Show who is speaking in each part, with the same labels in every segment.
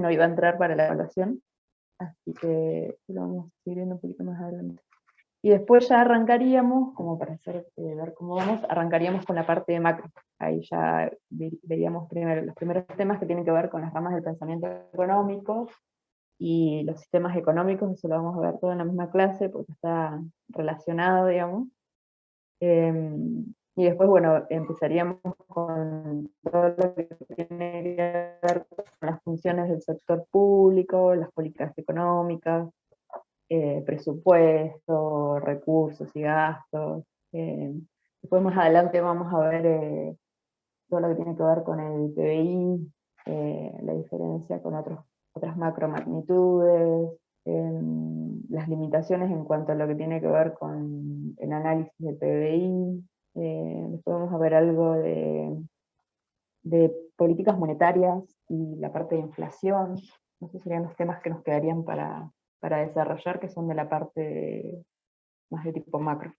Speaker 1: no iba a entrar para la evaluación, así que lo vamos a seguir viendo un poquito más adelante. Y después ya arrancaríamos, como para hacer, ver cómo vamos, arrancaríamos con la parte de macro. Ahí ya veríamos primero los primeros temas que tienen que ver con las ramas del pensamiento económico y los sistemas económicos, eso lo vamos a ver todo en la misma clase porque está relacionado, digamos. Y después, bueno, empezaríamos con todo lo que tiene que ver con las funciones del sector público, las políticas económicas, presupuesto, recursos y gastos. Después más adelante vamos a ver todo lo que tiene que ver con el PBI, la diferencia con otras macromagnitudes, las limitaciones en cuanto a lo que tiene que ver con el análisis del PBI. Después vamos a ver algo de políticas monetarias y la parte de inflación. No sé, serían los temas que nos quedarían para desarrollar, que son de la parte más de tipo macro.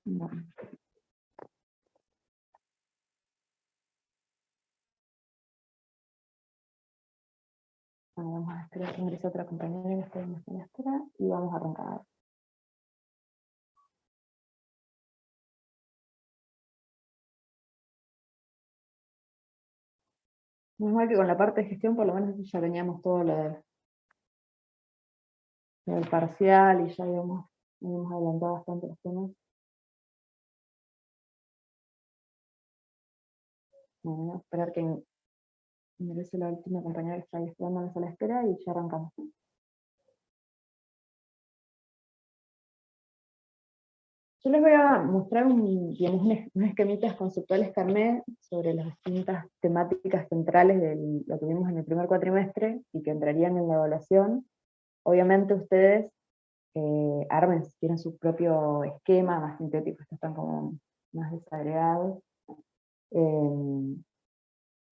Speaker 1: Bueno. Bueno, vamos a esperar que ingrese otra compañera que esté en la espera y vamos a arrancar. Menos mal que con la parte de gestión por lo menos ya teníamos todo lo del parcial y ya habíamos adelantado bastante los temas. Bueno, voy a esperar que ingrese la última compañera que está ahí esperando en la sala de espera y ya arrancamos. Yo les voy a mostrar digamos, unos esquemitas conceptuales Carnet sobre las distintas temáticas centrales de lo que vimos en el primer cuatrimestre y que entrarían en la evaluación. Obviamente ustedes armen si quieren su propio esquema más sintético, estos están como más desagregados,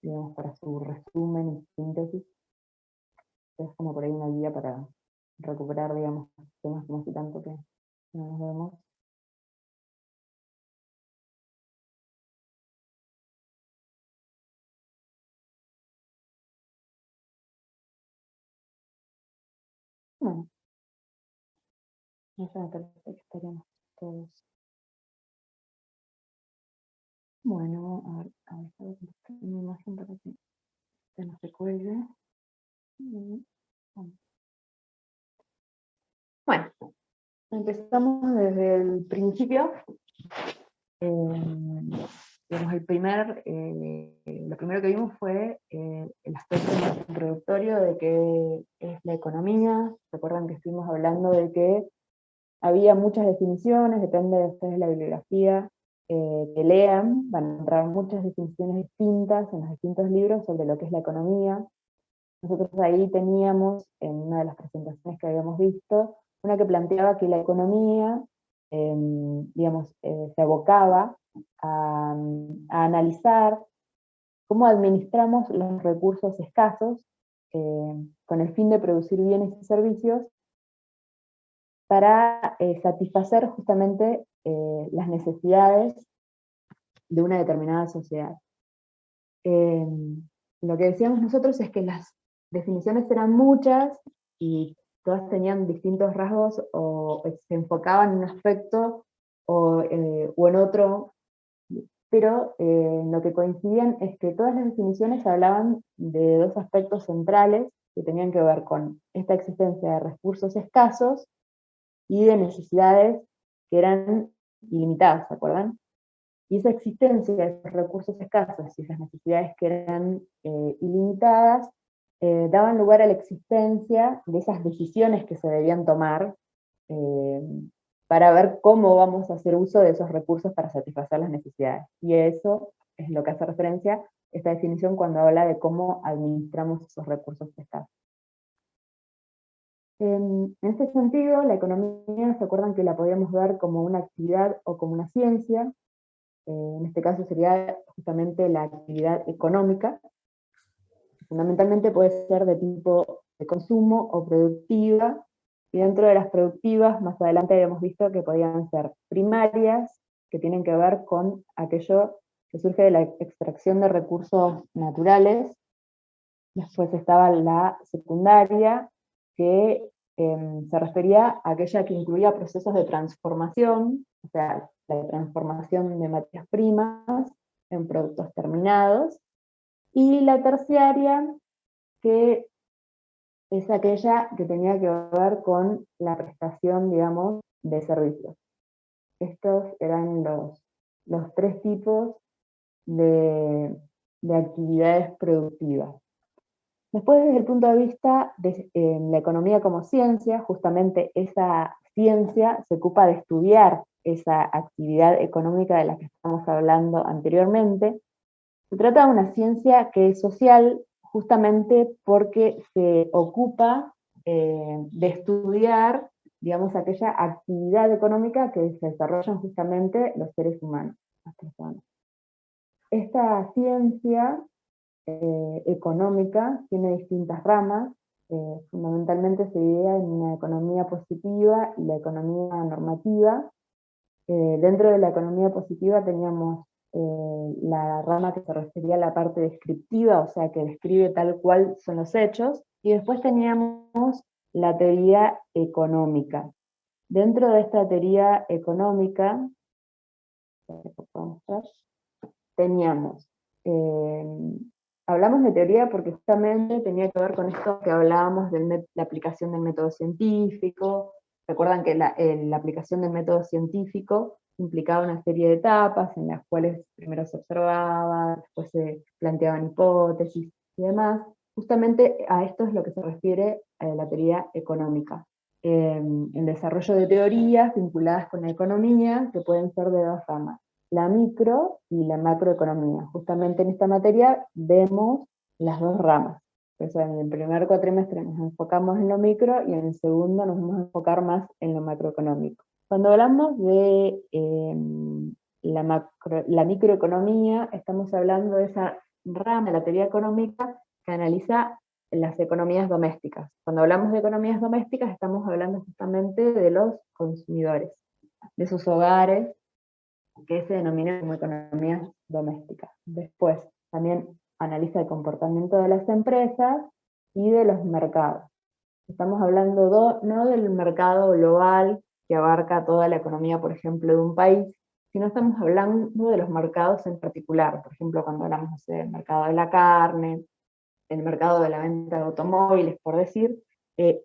Speaker 1: digamos, para su resumen y síntesis. Es como por ahí una guía para recuperar, digamos, temas como hace tanto que no nos vemos. Bueno, eso me parece que estaríamos todos. Bueno, a ver, voy a buscar una imagen para que no se cuelgue. Bueno, empezamos desde el principio. Digamos, lo primero que vimos fue el aspecto más introductorio de qué es la economía. Recuerdan que estuvimos hablando de que había muchas definiciones, depende de ustedes la bibliografía que lean, van a encontrar muchas definiciones distintas en los distintos libros sobre lo que es la economía. Nosotros ahí teníamos, en una de las presentaciones que habíamos visto, una que planteaba que la economía, digamos, se abocaba a analizar cómo administramos los recursos escasos con el fin de producir bienes y servicios para satisfacer justamente las necesidades de una determinada sociedad. Lo que decíamos nosotros es que las definiciones eran muchas y todas tenían distintos rasgos o se enfocaban en un aspecto o en otro, pero lo que coincidían es que todas las definiciones hablaban de dos aspectos centrales que tenían que ver con esta existencia de recursos escasos y de necesidades que eran ilimitadas, ¿se acuerdan? Y esa existencia de esos recursos escasos y esas necesidades que eran ilimitadas daban lugar a la existencia de esas decisiones que se debían tomar eh, para ver cómo vamos a hacer uso de esos recursos para satisfacer las necesidades. Y eso es lo que hace referencia esta definición cuando habla de cómo administramos esos recursos escasos. En este sentido, la economía, ¿se acuerdan que la podíamos ver como una actividad o como una ciencia? En este caso sería justamente la actividad económica. Fundamentalmente puede ser de tipo de consumo o productiva, y dentro de las productivas, más adelante habíamos visto que podían ser primarias, que tienen que ver con aquello que surge de la extracción de recursos naturales. Después estaba la secundaria, que se refería a aquella que incluía procesos de transformación, o sea, la transformación de materias primas en productos terminados. Y la terciaria, que es aquella que tenía que ver con la prestación, digamos, de servicios. Estos eran los tres tipos de actividades productivas. Después, desde el punto de vista de la economía como ciencia, justamente esa ciencia se ocupa de estudiar esa actividad económica de la que estamos hablando anteriormente. Se trata de una ciencia que es social justamente porque se ocupa de estudiar, digamos, aquella actividad económica que se desarrollan justamente los seres humanos, las personas. Esta ciencia económica tiene distintas ramas, fundamentalmente se divide en una economía positiva y la economía normativa. Dentro de la economía positiva teníamos la rama que se refería a la parte descriptiva, o sea, que describe tal cual son los hechos, y después teníamos la teoría económica. Dentro de esta teoría económica, teníamos, hablamos de teoría porque justamente tenía que ver con esto que hablábamos de la aplicación del método científico. Recuerdan que la aplicación del método científico implicaba una serie de etapas en las cuales primero se observaba, después se planteaban hipótesis y demás. Justamente a esto es lo que se refiere a la teoría económica. El desarrollo de teorías vinculadas con la economía, que pueden ser de dos ramas: la micro y la macroeconomía. Justamente en esta materia vemos las dos ramas. Por eso en el primer cuatrimestre nos enfocamos en lo micro y en el segundo nos vamos a enfocar más en lo macroeconómico. Cuando hablamos de la microeconomía, estamos hablando de esa rama de la teoría económica que analiza las economías domésticas. Cuando hablamos de economías domésticas estamos hablando justamente de los consumidores, de sus hogares, que se denominan como economías domésticas. Después, también analiza el comportamiento de las empresas y de los mercados. Estamos hablando no del mercado global que abarca toda la economía, por ejemplo, de un país, sino estamos hablando de los mercados en particular. Por ejemplo, cuando hablamos del mercado de la carne, el mercado de la venta de automóviles, por decir, en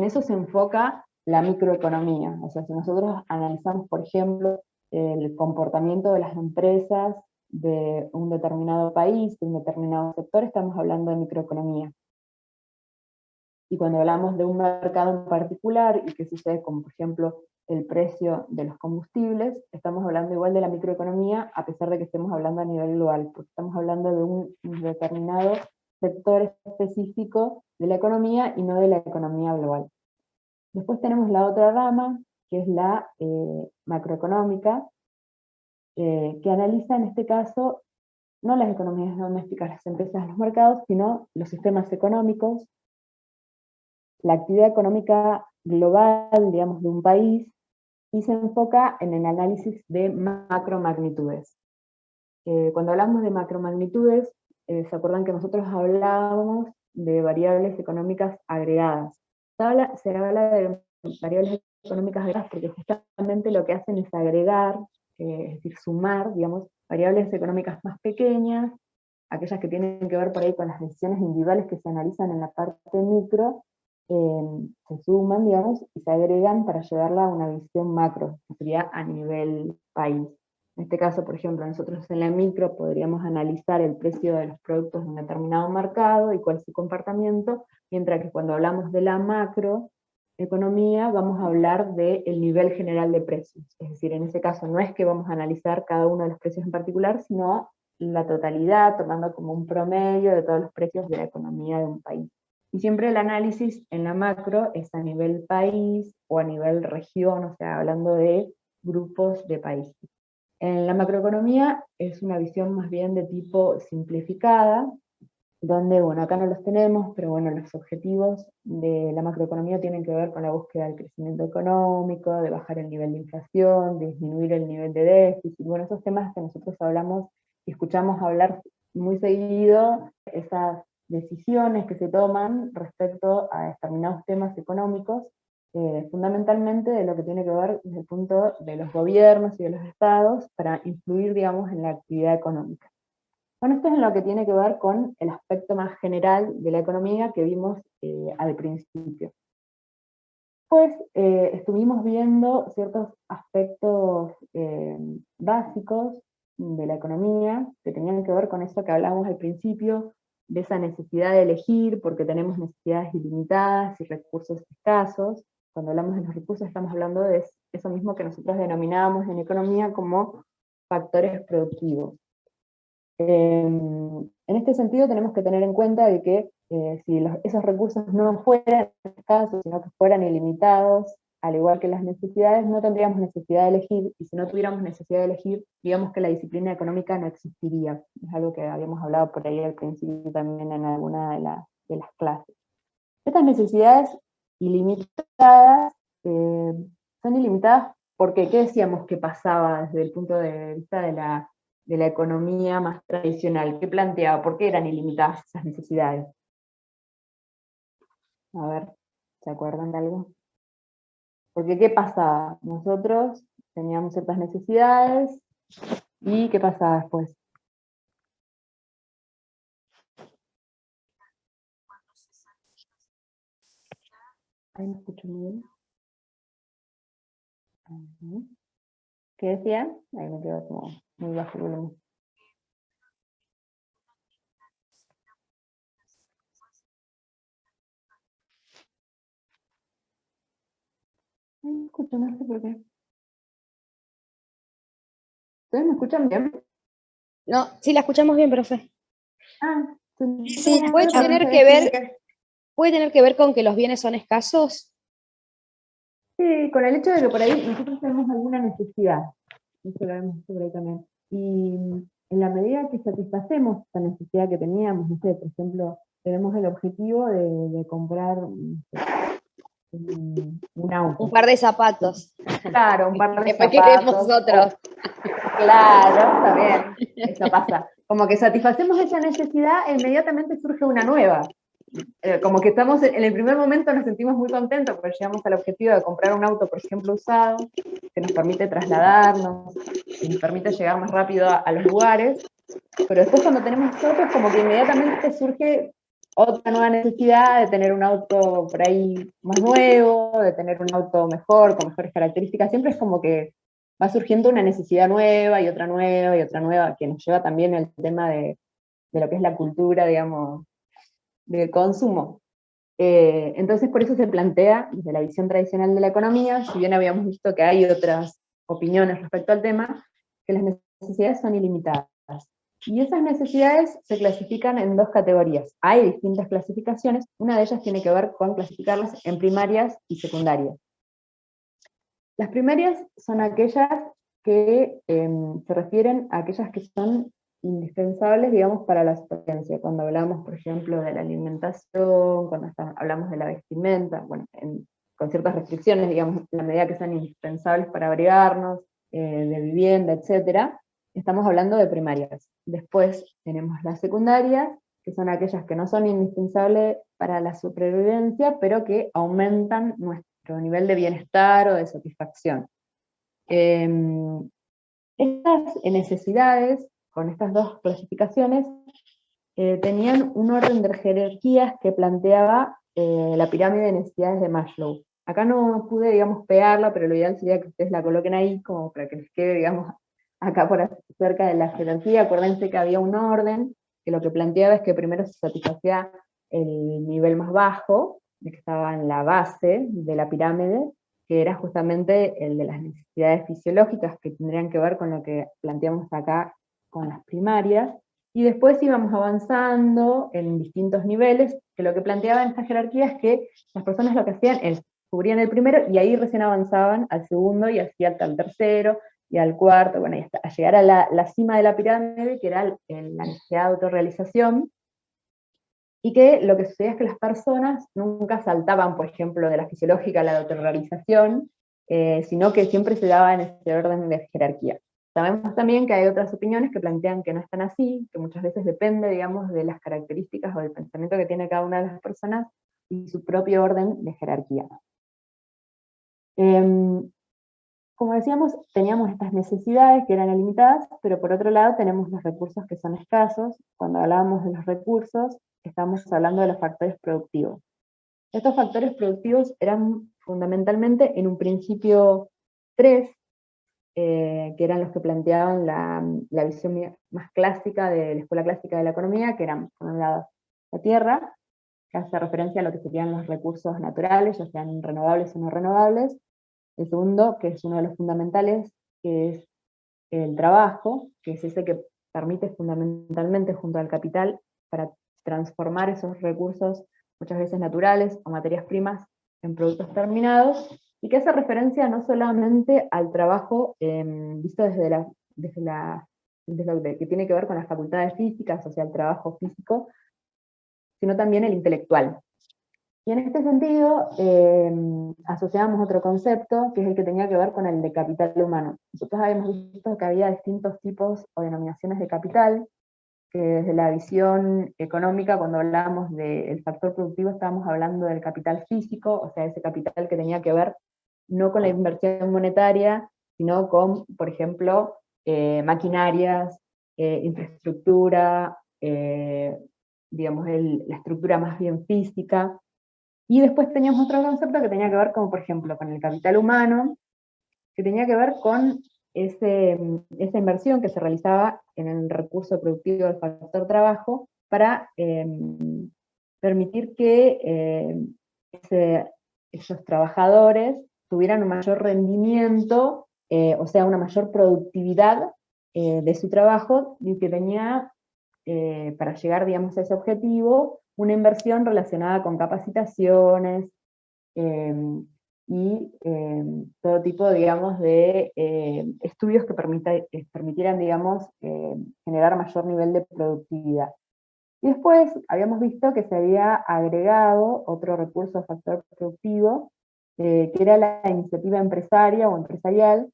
Speaker 1: eso se enfoca la microeconomía. O sea, si nosotros analizamos, por ejemplo, el comportamiento de las empresas de un determinado país, de un determinado sector, estamos hablando de microeconomía. Y cuando hablamos de un mercado en particular y qué sucede con, por ejemplo, el precio de los combustibles, estamos hablando igual de la microeconomía, a pesar de que estemos hablando a nivel global, porque estamos hablando de un determinado sector específico de la economía y no de la economía global. Después tenemos la otra rama, que es la macroeconómica, que analiza en este caso no las economías domésticas, las empresas, los mercados, sino los sistemas económicos, la actividad económica global, digamos, de un país, y se enfoca en el análisis de macromagnitudes. Cuando hablamos de macromagnitudes, ¿se acuerdan que nosotros hablábamos de variables económicas agregadas? Se habla de variables económicas agregadas porque justamente lo que hacen es agregar, es decir, sumar, digamos, variables económicas más pequeñas, aquellas que tienen que ver por ahí con las decisiones individuales que se analizan en la parte micro, se suman, digamos, y se agregan para llevarla a una visión macro, que sería a nivel país. En este caso, por ejemplo, nosotros en la micro podríamos analizar el precio de los productos de un determinado mercado y cuál es su comportamiento, mientras que cuando hablamos de la macroeconomía vamos a hablar del nivel general de precios. Es decir, en ese caso no es que vamos a analizar cada uno de los precios en particular, sino la totalidad, tomando como un promedio de todos los precios de la economía de un país. Y siempre el análisis en la macro es a nivel país o a nivel región, o sea, hablando de grupos de países. En la macroeconomía es una visión más bien de tipo simplificada, donde, bueno, acá no los tenemos, pero bueno, los objetivos de la macroeconomía tienen que ver con la búsqueda del crecimiento económico, de bajar el nivel de inflación, de disminuir el nivel de déficit, bueno, esos temas que nosotros hablamos escuchamos hablar muy seguido esas decisiones que se toman respecto a determinados temas económicos, fundamentalmente de lo que tiene que ver desde el punto de los gobiernos y de los estados para influir, digamos, en la actividad económica. Bueno, esto es en lo que tiene que ver con el aspecto más general de la economía que vimos al principio. Pues estuvimos viendo ciertos aspectos básicos de la economía que tenían que ver con eso que hablamos al principio, de esa necesidad de elegir, porque tenemos necesidades ilimitadas y recursos escasos. Cuando hablamos de los recursos estamos hablando de eso mismo que nosotros denominamos en economía como factores productivos. En este sentido tenemos que tener en cuenta de que si esos recursos no fueran escasos, sino que fueran ilimitados, al igual que las necesidades, no tendríamos necesidad de elegir, y si no tuviéramos necesidad de elegir, digamos que la disciplina económica no existiría. Es algo que habíamos hablado por ahí al principio también en alguna de las clases. Estas necesidades ilimitadas son ilimitadas porque, ¿qué decíamos que pasaba desde el punto de vista de la economía más tradicional? ¿Qué planteaba? ¿Por qué eran ilimitadas esas necesidades? A ver, ¿se acuerdan de algo? Porque ¿qué pasaba? Nosotros teníamos ciertas necesidades, ¿y qué pasaba después? Ahí me escucho muy bien. ¿Qué decían? Ahí me quedo como muy bajo el volumen. Ay, me escucho, no sé por qué. ¿Ustedes me escuchan bien?
Speaker 2: No, sí, la escuchamos bien, profe.
Speaker 1: Ah,
Speaker 2: Sí, puede tener que ver con que los bienes son escasos.
Speaker 1: Sí, con el hecho de que por ahí nosotros tenemos alguna necesidad, eso lo vemos por ahí también, y en la medida que satisfacemos esa necesidad que teníamos, no sé, por ejemplo, tenemos el objetivo de comprar un auto.
Speaker 2: Un par de zapatos.
Speaker 1: Claro, un par de
Speaker 2: Después
Speaker 1: zapatos.
Speaker 2: queremos otros.
Speaker 1: Claro, está bien, eso pasa. Como que satisfacemos esa necesidad e inmediatamente surge una nueva. Como que estamos en el primer momento nos sentimos muy contentos porque llegamos al objetivo de comprar un auto, por ejemplo, usado, que nos permite trasladarnos, que nos permite llegar más rápido a los lugares, pero después cuando tenemos autos, como que inmediatamente surge otra nueva necesidad de tener un auto por ahí más nuevo, de tener un auto mejor, con mejores características. Siempre es como que va surgiendo una necesidad nueva y otra nueva y otra nueva, que nos lleva también al tema de lo que es la cultura, digamos, del consumo. Entonces por eso se plantea desde la visión tradicional de la economía, si bien habíamos visto que hay otras opiniones respecto al tema, que las necesidades son ilimitadas. Y esas necesidades se clasifican en dos categorías. Hay distintas clasificaciones, una de ellas tiene que ver con clasificarlas en primarias y secundarias. Las primarias son aquellas que se refieren a aquellas que son indispensables, digamos, para la supervivencia. Cuando hablamos, por ejemplo, de la alimentación, cuando hablamos de la vestimenta, bueno, con ciertas restricciones, digamos, en la medida que son indispensables para abrigarnos, de vivienda, etcétera, estamos hablando de primarias. Después tenemos las secundarias, que son aquellas que no son indispensables para la supervivencia, pero que aumentan nuestro nivel de bienestar o de satisfacción. Estas necesidades, con estas dos clasificaciones, tenían un orden de jerarquías que planteaba la pirámide de necesidades de Maslow. Acá no pude, digamos, pegarla, pero lo ideal sería que ustedes la coloquen ahí, como para que les quede, digamos, acá por cerca de la jerarquía. Acuérdense que había un orden, que lo que planteaba es que primero se satisfacía el nivel más bajo, que estaba en la base de la pirámide, que era justamente el de las necesidades fisiológicas, que tendrían que ver con lo que planteamos acá con las primarias, y después íbamos avanzando en distintos niveles, que lo que planteaba en esta jerarquía es que las personas lo que hacían es cubrían el primero, y ahí recién avanzaban al segundo, y así hasta el tercero, y al cuarto, bueno, y hasta llegar a la cima de la pirámide, que era la necesidad de autorrealización, y que lo que sucedía es que las personas nunca saltaban, por ejemplo, de la fisiológica a la autorrealización, sino que siempre se daba en ese orden de jerarquía. Sabemos también que hay otras opiniones que plantean que no es tan así, que muchas veces depende, digamos, de las características o del pensamiento que tiene cada una de las personas y su propio orden de jerarquía. Como decíamos, teníamos estas necesidades que eran ilimitadas, pero por otro lado tenemos los recursos que son escasos. Cuando hablábamos de los recursos, estamos hablando de los factores productivos. Estos factores productivos eran fundamentalmente, en un principio, tres, que eran los que planteaban la visión más clásica de la escuela clásica de la economía, que eran, por un lado, la tierra, que hace referencia a lo que serían los recursos naturales, ya sean renovables o no renovables. El segundo, que es uno de los fundamentales, que es el trabajo, que es ese que permite fundamentalmente junto al capital para transformar esos recursos, muchas veces naturales o materias primas, en productos terminados, y que hace referencia no solamente al trabajo visto desde lo que tiene que ver con las facultades físicas, o sea, el trabajo físico, sino también el intelectual. Y en este sentido, asociamos otro concepto, que es el que tenía que ver con el de capital humano. Nosotros habíamos visto que había distintos tipos o denominaciones de capital, que desde la visión económica, cuando hablábamos del factor productivo, estábamos hablando del capital físico, o sea, ese capital que tenía que ver no con la inversión monetaria, sino con, por ejemplo, maquinarias, infraestructura, digamos, la estructura más bien física. Y después teníamos otro concepto que tenía que ver con, por ejemplo, con el capital humano, que tenía que ver con esa inversión que se realizaba en el recurso productivo del factor trabajo para permitir que esos trabajadores tuvieran un mayor rendimiento, o sea, una mayor productividad de su trabajo, y que tenía, para llegar, digamos, a ese objetivo, una inversión relacionada con capacitaciones, y todo tipo, digamos, de estudios que permitieran, digamos, generar mayor nivel de productividad. Y después habíamos visto que se había agregado otro recurso o factor productivo, que era la iniciativa empresaria o empresarial,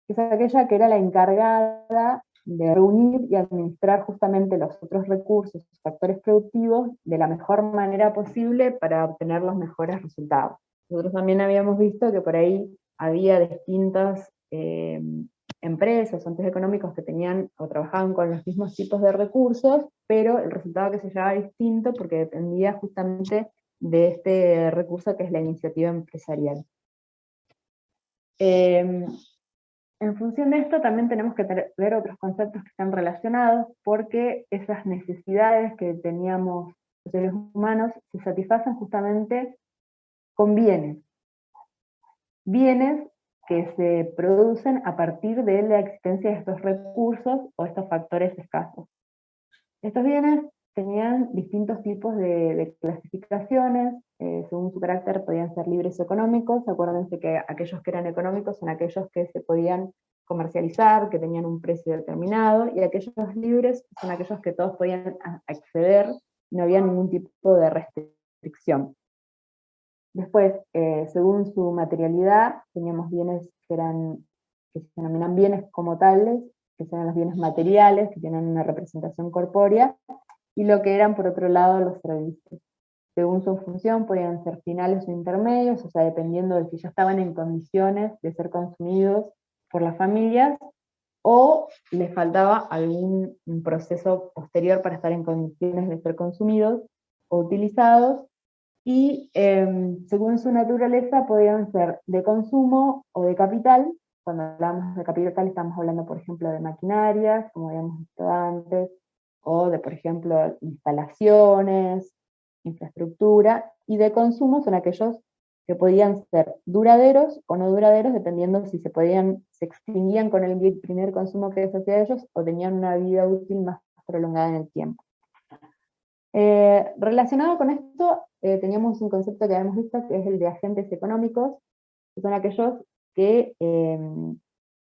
Speaker 1: que es aquella que era la encargada de reunir y administrar justamente los otros recursos, factores productivos, de la mejor manera posible para obtener los mejores resultados. Nosotros también habíamos visto que por ahí había distintas empresas o entes económicos que tenían o trabajaban con los mismos tipos de recursos, pero el resultado que se llevaba era distinto porque dependía justamente de este recurso que es la iniciativa empresarial. En función de esto también tenemos que ver otros conceptos que están relacionados, porque esas necesidades que teníamos los seres humanos se satisfacen justamente con bienes. Bienes que se producen a partir de la existencia de estos recursos o estos factores escasos. Estos bienes tenían distintos tipos de clasificaciones, según su carácter podían ser libres o económicos. Acuérdense que aquellos que eran económicos son aquellos que se podían comercializar, que tenían un precio determinado, y aquellos libres son aquellos que todos podían acceder, no había ningún tipo de restricción. Después, según su materialidad, teníamos bienes que se denominan bienes como tales, que son los bienes materiales, que tienen una representación corpórea, y lo que eran, por otro lado, los servicios. Según su función, podían ser finales o intermedios, o sea, dependiendo de si ya estaban en condiciones de ser consumidos por las familias, o les faltaba algún proceso posterior para estar en condiciones de ser consumidos o utilizados, y según su naturaleza podían ser de consumo o de capital. Cuando hablamos de capital estamos hablando, por ejemplo, de maquinarias, como habíamos visto antes, o de, por ejemplo, instalaciones, infraestructura, y de consumo son aquellos que podían ser duraderos o no duraderos, dependiendo si se extinguían con el primer consumo que se hacía de ellos, o tenían una vida útil más prolongada en el tiempo. Relacionado con esto, teníamos un concepto que habíamos visto, que es el de agentes económicos, que son aquellos que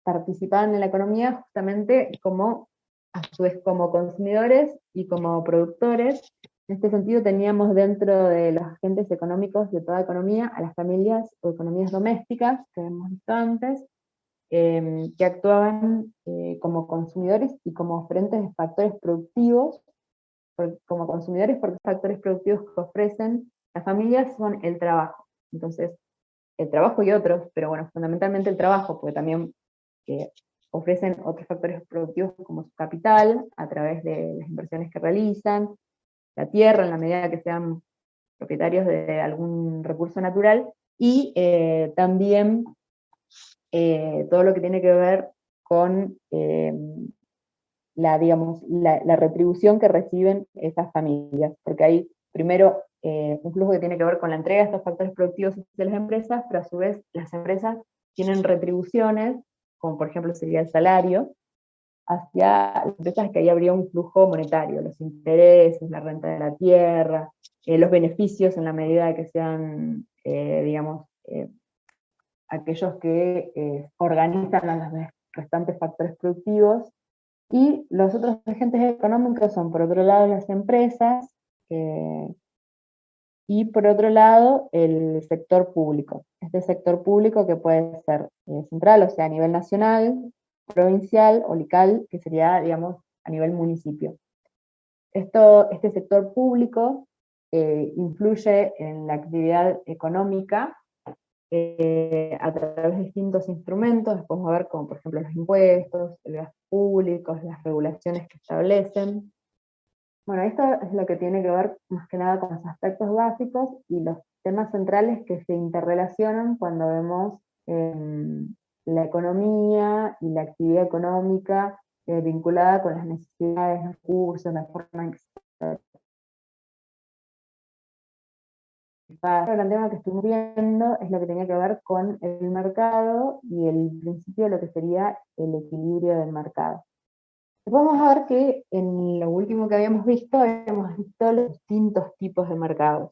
Speaker 1: participaban en la economía justamente como, a su vez, como consumidores y como productores. En este sentido teníamos dentro de los agentes económicos de toda economía a las familias o economías domésticas, que hemos visto antes, que actuaban como consumidores y como oferentes de factores productivos, como consumidores, porque los factores productivos que ofrecen las familias son el trabajo. Entonces, el trabajo y otros, pero bueno, fundamentalmente el trabajo, porque también ofrecen otros factores productivos como su capital, a través de las inversiones que realizan, la tierra, en la medida que sean propietarios de algún recurso natural, y también todo lo que tiene que ver con la retribución que reciben esas familias, porque hay primero un flujo que tiene que ver con la entrega de estos factores productivos de las empresas, pero a su vez las empresas tienen retribuciones, como por ejemplo sería el salario, hacia las empresas, que ahí habría un flujo monetario, los intereses, la renta de la tierra, los beneficios en la medida que sean, aquellos que organizan a los restantes factores productivos. Y los otros agentes económicos son, por otro lado, las empresas, y por otro lado, el sector público. Este sector público que puede ser central, o sea, a nivel nacional, provincial o local, que sería, digamos, a nivel municipio. Este sector público influye en la actividad económica a través de distintos instrumentos. Después vamos a ver como por ejemplo los impuestos, el gasto público, las regulaciones que establecen. Bueno, esto es lo que tiene que ver más que nada con los aspectos básicos y los temas centrales que se interrelacionan cuando vemos la economía y la actividad económica vinculada con las necesidades, los recursos, la forma en que se... El gran tema que estuvimos viendo es lo que tenía que ver con el mercado y el principio de lo que sería el equilibrio del mercado. Después vamos a ver que en lo último que habíamos visto los distintos tipos de mercados.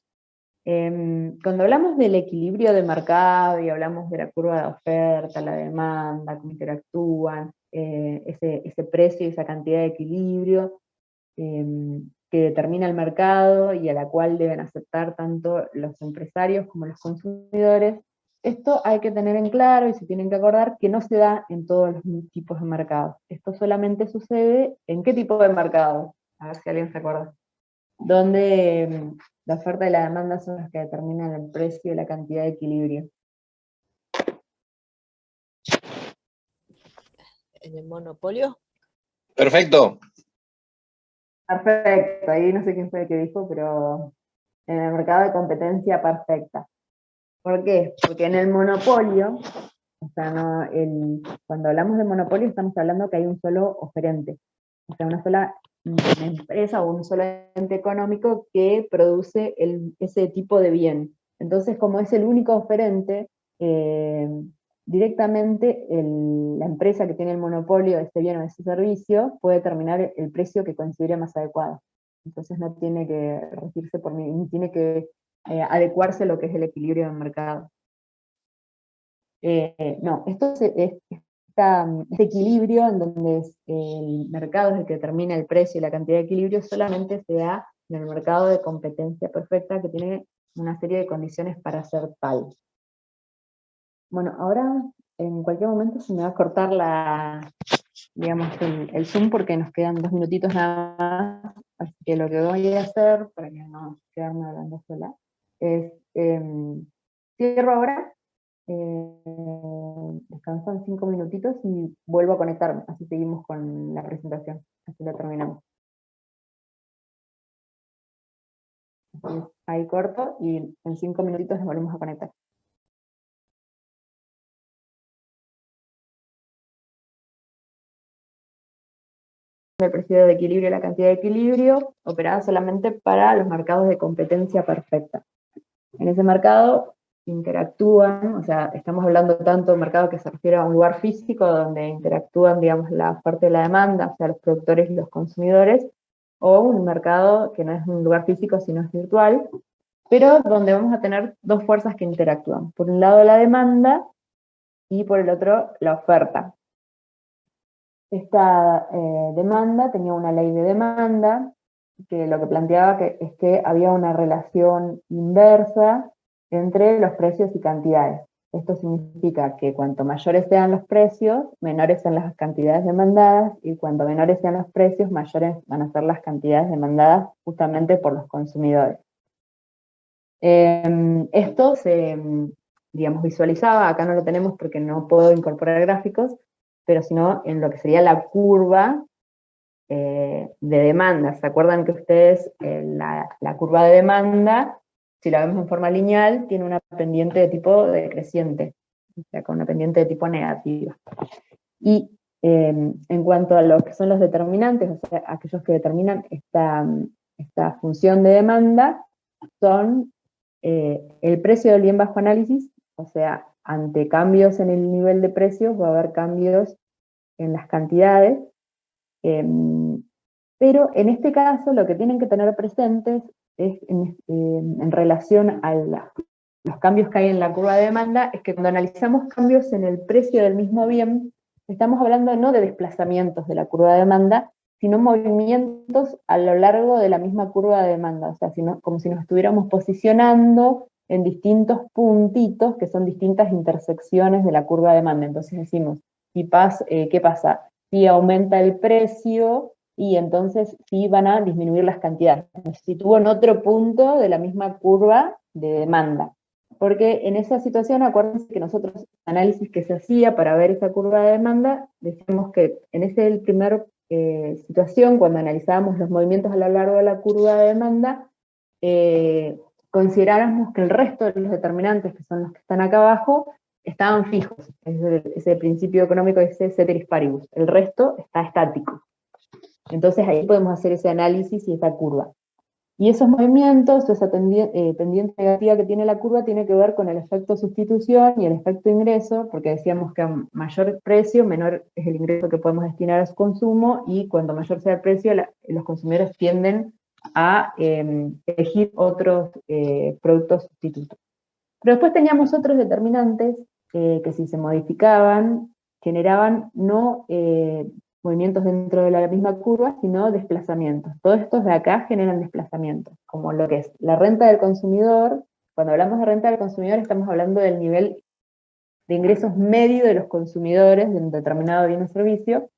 Speaker 1: Cuando hablamos del equilibrio de mercado y hablamos de la curva de oferta, la demanda, cómo interactúan, ese precio y esa cantidad de equilibrio que determina el mercado y a la cual deben aceptar tanto los empresarios como los consumidores, esto hay que tener en claro y se tienen que acordar que no se da en todos los tipos de mercados. Esto solamente sucede en qué tipo de mercado, a ver si alguien se acuerda, donde la oferta y la demanda son las que determinan el precio y la cantidad de equilibrio.
Speaker 3: ¿En el monopolio?
Speaker 4: Perfecto.
Speaker 1: Perfecto, ahí no sé quién fue el que dijo, pero en el mercado de competencia perfecta. ¿Por qué? Porque en el monopolio, o sea, cuando hablamos de monopolio estamos hablando que hay un solo oferente, o sea, una sola empresa o un solo ente económico que produce ese tipo de bien. Entonces, como es el único oferente, directamente la empresa que tiene el monopolio de ese bien o de ese servicio puede determinar el precio que considere más adecuado. Entonces no tiene que regirse ni tiene que adecuarse a lo que es el equilibrio del mercado. No, este equilibrio en donde el mercado es el que determina el precio y la cantidad de equilibrio solamente se da en el mercado de competencia perfecta, que tiene una serie de condiciones para ser tal. Bueno, ahora en cualquier momento se me va a cortar el Zoom porque nos quedan 2 minutitos nada más, así que lo que voy a hacer, para que no quedarme hablando sola, es cierro ahora, descansan 5 minutitos y vuelvo a conectarme, así seguimos con la presentación, así la terminamos. Entonces, ahí corto y en 5 minutitos nos volvemos a conectar. El precio de equilibrio y la cantidad de equilibrio, operada solamente para los mercados de competencia perfecta. En ese mercado interactúan, o sea, estamos hablando tanto de un mercado que se refiere a un lugar físico donde interactúan, digamos, la parte de la demanda, o sea, los productores y los consumidores, o un mercado que no es un lugar físico, sino es virtual, pero donde vamos a tener dos fuerzas que interactúan. Por un lado la demanda y por el otro la oferta. Esta demanda tenía una ley de demanda que lo que planteaba es que había una relación inversa entre los precios y cantidades. Esto significa que cuanto mayores sean los precios, menores son las cantidades demandadas, y cuanto menores sean los precios, mayores van a ser las cantidades demandadas justamente por los consumidores. Esto se, digamos, visualizaba, acá no lo tenemos porque no puedo incorporar gráficos, pero sino en lo que sería la curva de demanda. ¿Se acuerdan que ustedes la curva de demanda, si la vemos en forma lineal, tiene una pendiente de tipo decreciente, o sea, con una pendiente de tipo negativa? Y en cuanto a lo que son los determinantes, o sea, aquellos que determinan esta función de demanda, son el precio del bien bajo análisis, o sea, ante cambios en el nivel de precios va a haber cambios en las cantidades, pero en este caso lo que tienen que tener presentes es en relación a los cambios que hay en la curva de demanda, es que cuando analizamos cambios en el precio del mismo bien, estamos hablando no de desplazamientos de la curva de demanda, sino movimientos a lo largo de la misma curva de demanda, o sea, como si nos estuviéramos posicionando en distintos puntitos que son distintas intersecciones de la curva de demanda. Entonces decimos, ¿qué pasa? Si aumenta el precio, y entonces sí van a disminuir las cantidades. Se sitúa en otro punto de la misma curva de demanda. Porque en esa situación, acuérdense que nosotros, análisis que se hacía para ver esa curva de demanda, decimos que en esa primera situación, cuando analizábamos los movimientos a lo largo de la curva de demanda, consideráramos que el resto de los determinantes, que son los que están acá abajo, estaban fijos. Ese principio económico dice ceteris paribus. El resto está estático. Entonces ahí podemos hacer ese análisis y esa curva. Y esos movimientos, esa pendiente negativa que tiene la curva, tiene que ver con el efecto sustitución y el efecto ingreso, porque decíamos que a mayor precio, menor es el ingreso que podemos destinar a su consumo, y cuando mayor sea el precio, los consumidores tienden a elegir otros productos sustitutos. Pero después teníamos otros determinantes que si se modificaban, generaban no movimientos dentro de la misma curva, sino desplazamientos. Todos estos de acá generan desplazamientos, como lo que es la renta del consumidor. Cuando hablamos de renta del consumidor estamos hablando del nivel de ingresos medio de los consumidores de un determinado bien o servicio.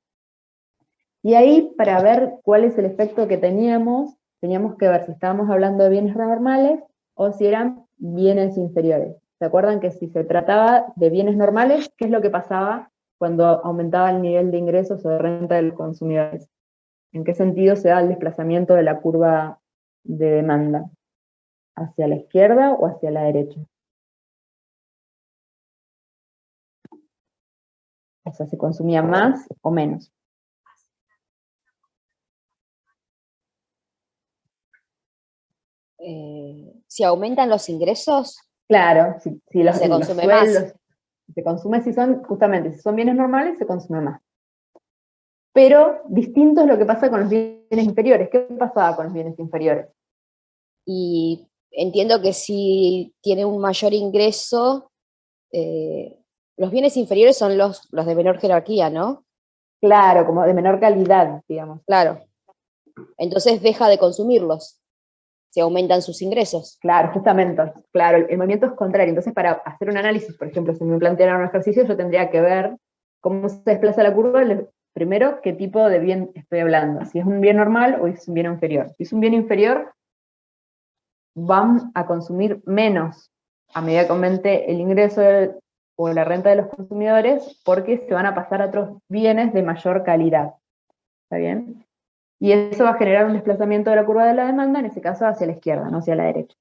Speaker 1: Y ahí, para ver cuál es el efecto que teníamos que ver si estábamos hablando de bienes normales o si eran bienes inferiores. ¿Se acuerdan que si se trataba de bienes normales, qué es lo que pasaba cuando aumentaba el nivel de ingresos o de renta de los consumidores? ¿En qué sentido se da el desplazamiento de la curva de demanda? ¿Hacia la izquierda o hacia la derecha? O sea, ¿se consumía más o menos?
Speaker 2: Si aumentan los ingresos,
Speaker 1: Claro, si los
Speaker 2: se consume
Speaker 1: sueldos
Speaker 2: más.
Speaker 1: se consume, justamente, si son bienes normales, se consume más. Pero distinto es lo que pasa con los bienes inferiores. ¿Qué pasaba con los bienes inferiores?
Speaker 2: Y entiendo que si tiene un mayor ingreso, los bienes inferiores son los de menor jerarquía, ¿no?
Speaker 1: Claro, como de menor calidad, digamos.
Speaker 2: Claro. Entonces deja de consumirlos, se aumentan sus ingresos.
Speaker 1: Claro, justamente, claro, el movimiento es contrario. Entonces, para hacer un análisis, por ejemplo, si me plantearan un ejercicio, yo tendría que ver cómo se desplaza la curva. Primero, qué tipo de bien estoy hablando, si es un bien normal o es un bien inferior. Si es un bien inferior, van a consumir menos a medida que aumente el ingreso o la renta de los consumidores, porque se van a pasar a otros bienes de mayor calidad. ¿Está bien? Y eso va a generar un desplazamiento de la curva de la demanda, en ese caso hacia la izquierda, no hacia la derecha.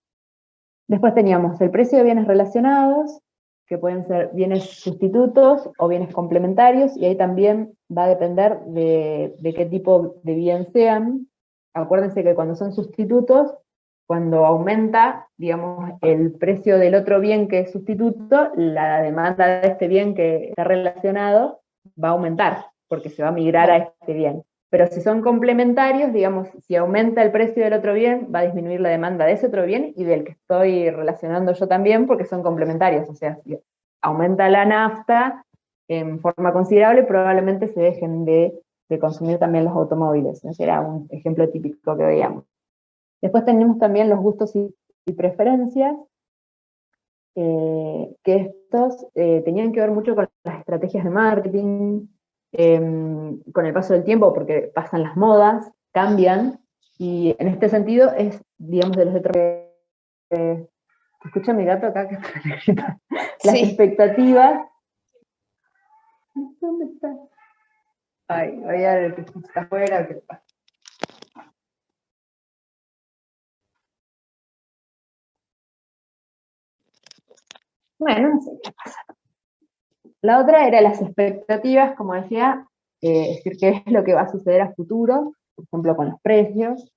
Speaker 1: Después teníamos el precio de bienes relacionados, que pueden ser bienes sustitutos o bienes complementarios, y ahí también va a depender de qué tipo de bien sean. Acuérdense que cuando son sustitutos, cuando aumenta, digamos, el precio del otro bien que es sustituto, la demanda de este bien que está relacionado va a aumentar, porque se va a migrar a este bien. Pero si son complementarios, digamos, si aumenta el precio del otro bien, va a disminuir la demanda de ese otro bien y del que estoy relacionando yo también, porque son complementarios. O sea, si aumenta la nafta en forma considerable, probablemente se dejen de consumir también los automóviles. Ese era un ejemplo típico que veíamos. Después tenemos también los gustos y preferencias, que estos tenían que ver mucho con las estrategias de marketing, con el paso del tiempo, porque pasan las modas, cambian, y en este sentido es, digamos, de los escucha mi gato acá que está grita. Las
Speaker 2: Sí.
Speaker 1: expectativas. ¿Dónde está? Ay, voy a ver que está afuera, ¿qué pasa? Bueno, no sé qué pasa. La otra era las expectativas, como decía, es decir, qué es lo que va a suceder a futuro, por ejemplo, con los precios,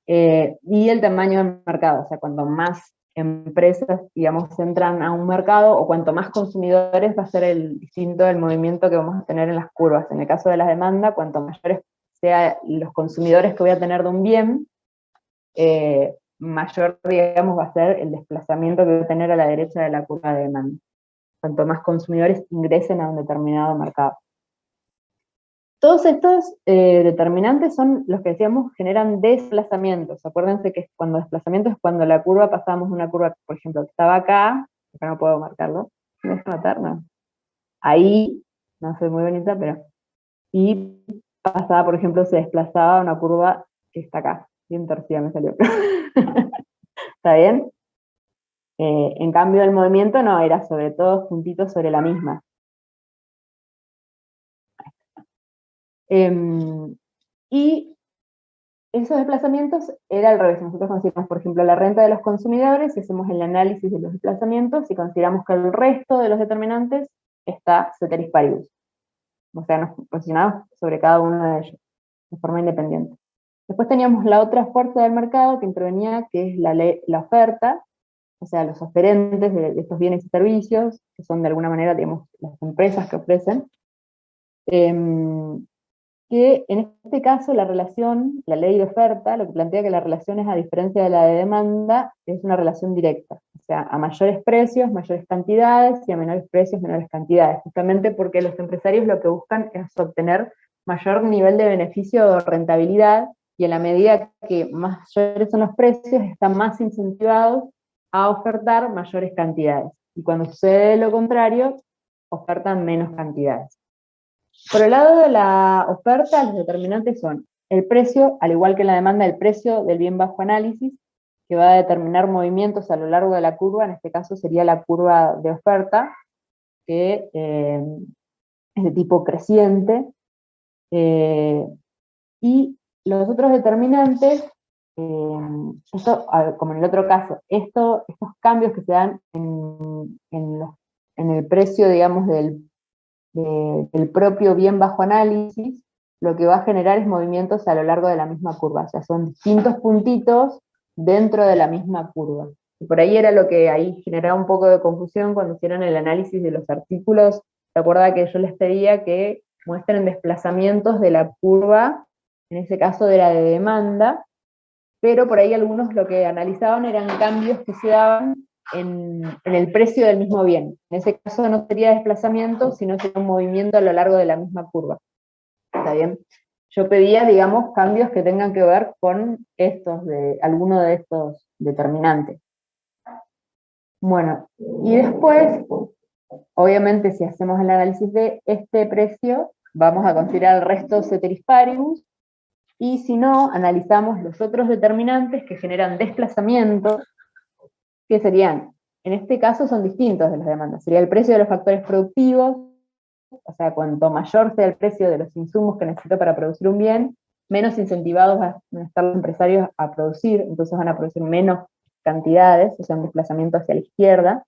Speaker 1: y el tamaño del mercado, o sea, cuanto más empresas, digamos, entran a un mercado, o cuanto más consumidores va a ser el distinto del movimiento que vamos a tener en las curvas. En el caso de la demanda, cuanto mayores sean los consumidores que voy a tener de un bien, mayor, digamos, va a ser el desplazamiento que voy a tener a la derecha de la curva de demanda. Cuanto más consumidores ingresen a un determinado mercado. Todos estos determinantes son los que decíamos generan desplazamientos. Acuérdense que cuando desplazamiento es cuando la curva pasamos una curva, por ejemplo, que estaba acá no puedo marcarlo, ¿me deja notar? No. Ahí, no soy muy bonita, pero, y pasaba, por ejemplo, se desplazaba una curva que está acá, bien torcida me salió. ¿Está bien? En cambio el movimiento no, era sobre todo juntitos sobre la misma. Y esos desplazamientos era al revés. Nosotros consideramos, por ejemplo, la renta de los consumidores y hacemos el análisis de los desplazamientos y consideramos que el resto de los determinantes está ceteris paribus. O sea, nos posicionamos sobre cada uno de ellos, de forma independiente. Después teníamos la otra fuerza del mercado que intervenía, que es la oferta, o sea, los oferentes de estos bienes y servicios, que son de alguna manera, digamos, las empresas que ofrecen. Que en este caso la relación, la ley de oferta, lo que plantea que la relación es, a diferencia de la de demanda, es una relación directa. O sea, a mayores precios, mayores cantidades, y a menores precios, menores cantidades. Justamente porque los empresarios lo que buscan es obtener mayor nivel de beneficio o rentabilidad, y en la medida que mayores son los precios, están más incentivados a ofertar mayores cantidades. Y cuando sucede lo contrario, ofertan menos cantidades. Por el lado de la oferta, los determinantes son el precio, al igual que la demanda, el precio del bien bajo análisis, que va a determinar movimientos a lo largo de la curva. En este caso sería la curva de oferta, que es de tipo creciente. Y los otros determinantes, esto, como en el otro caso, estos cambios que se dan en el precio, digamos, del propio bien bajo análisis, lo que va a generar es movimientos a lo largo de la misma curva. O sea, son distintos puntitos dentro de la misma curva. Y por ahí era lo que ahí generaba un poco de confusión cuando hicieron el análisis de los artículos. ¿Se acuerda que yo les pedía que muestren desplazamientos de la curva? En ese caso de la de demanda, pero por ahí algunos lo que analizaban eran cambios que se daban en el precio del mismo bien. En ese caso no sería desplazamiento, sino sería un movimiento a lo largo de la misma curva. ¿Está bien? Yo pedía, digamos, cambios que tengan que ver con alguno de estos determinantes. Bueno, y después, obviamente, si hacemos el análisis de este precio, vamos a considerar el resto ceteris paribus, y si no, analizamos los otros determinantes que generan desplazamiento, que serían, en este caso son distintos de las demandas. Sería el precio de los factores productivos, o sea, cuanto mayor sea el precio de los insumos que necesito para producir un bien, menos incentivados van a estar los empresarios a producir, entonces van a producir menos cantidades, o sea, un desplazamiento hacia la izquierda.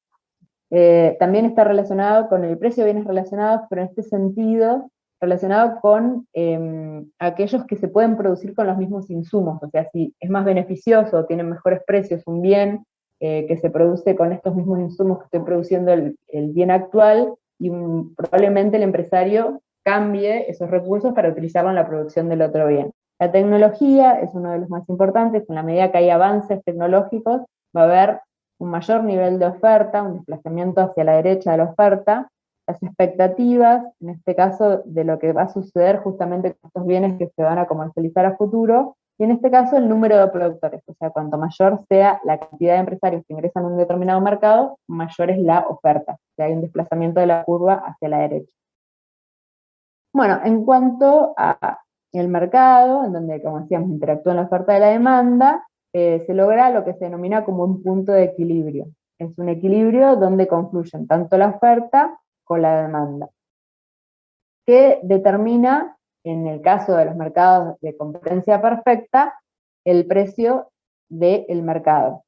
Speaker 1: También está relacionado con el precio de bienes relacionados, pero en este sentido relacionado con aquellos que se pueden producir con los mismos insumos. O sea, si es más beneficioso, tienen mejores precios un bien que se produce con estos mismos insumos que estoy produciendo el bien actual, y probablemente el empresario cambie esos recursos para utilizarlo en la producción del otro bien. La tecnología es uno de los más importantes. En la medida que hay avances tecnológicos, va a haber un mayor nivel de oferta, un desplazamiento hacia la derecha de la oferta. Las expectativas, en este caso, de lo que va a suceder justamente con estos bienes que se van a comercializar a futuro, y en este caso el número de productores, o sea, cuanto mayor sea la cantidad de empresarios que ingresan a un determinado mercado, mayor es la oferta, o sea, hay un desplazamiento de la curva hacia la derecha. Bueno, en cuanto a el mercado, en donde, como decíamos, interactúa la oferta y la demanda, se logra lo que se denomina como un punto de equilibrio. Es un equilibrio donde confluyen tanto la oferta con la demanda, que determina, en el caso de los mercados de competencia perfecta, el precio del mercado,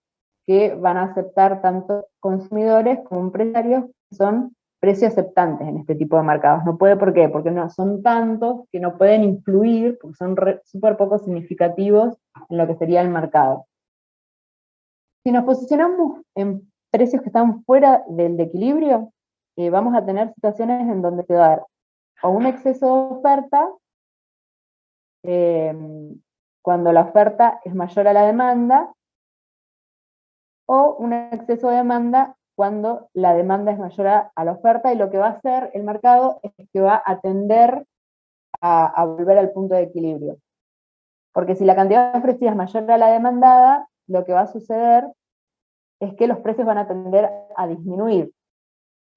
Speaker 1: que van a aceptar tanto consumidores como empresarios, que son precios aceptantes en este tipo de mercados. No puede, ¿por qué? Porque no son tantos que no pueden influir, porque son súper poco significativos en lo que sería el mercado. Si nos posicionamos en precios que están fuera del equilibrio, vamos a tener situaciones en donde se va a dar o un exceso de oferta, cuando la oferta es mayor a la demanda, o un exceso de demanda cuando la demanda es mayor a la oferta, y lo que va a hacer el mercado es que va a tender a volver al punto de equilibrio. Porque si la cantidad ofrecida es mayor a la demandada, lo que va a suceder es que los precios van a tender a disminuir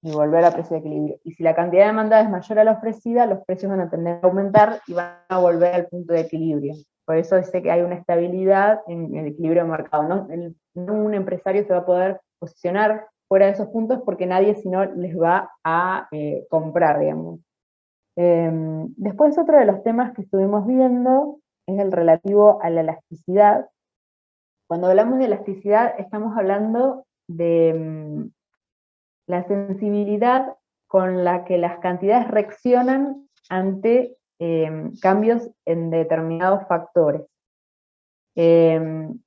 Speaker 1: y volver a precio de equilibrio. Y si la cantidad demandada es mayor a la ofrecida, los precios van a tender a aumentar y van a volver al punto de equilibrio. Por eso dice que hay una estabilidad en el equilibrio del mercado. No un empresario se va a poder posicionar fuera de esos puntos porque nadie si no les va a comprar, digamos. Después otro de los temas que estuvimos viendo es el relativo a la elasticidad. Cuando hablamos de elasticidad estamos hablando de la sensibilidad con la que las cantidades reaccionan ante cambios en determinados factores.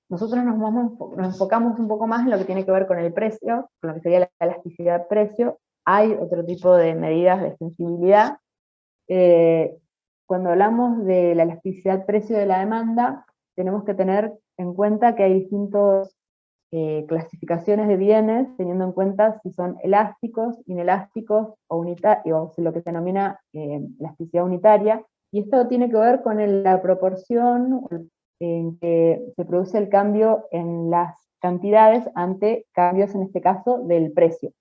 Speaker 1: Nosotros nos enfocamos un poco más en lo que tiene que ver con el precio, con lo que sería la elasticidad precio. Hay otro tipo de medidas de sensibilidad. Cuando hablamos de la elasticidad precio de la demanda, tenemos que tener en cuenta que hay distintos clasificaciones de bienes, teniendo en cuenta si son elásticos, inelásticos o lo que se denomina elasticidad unitaria, y esto tiene que ver con la proporción en que se produce el cambio en las cantidades ante cambios, en este caso, del precio.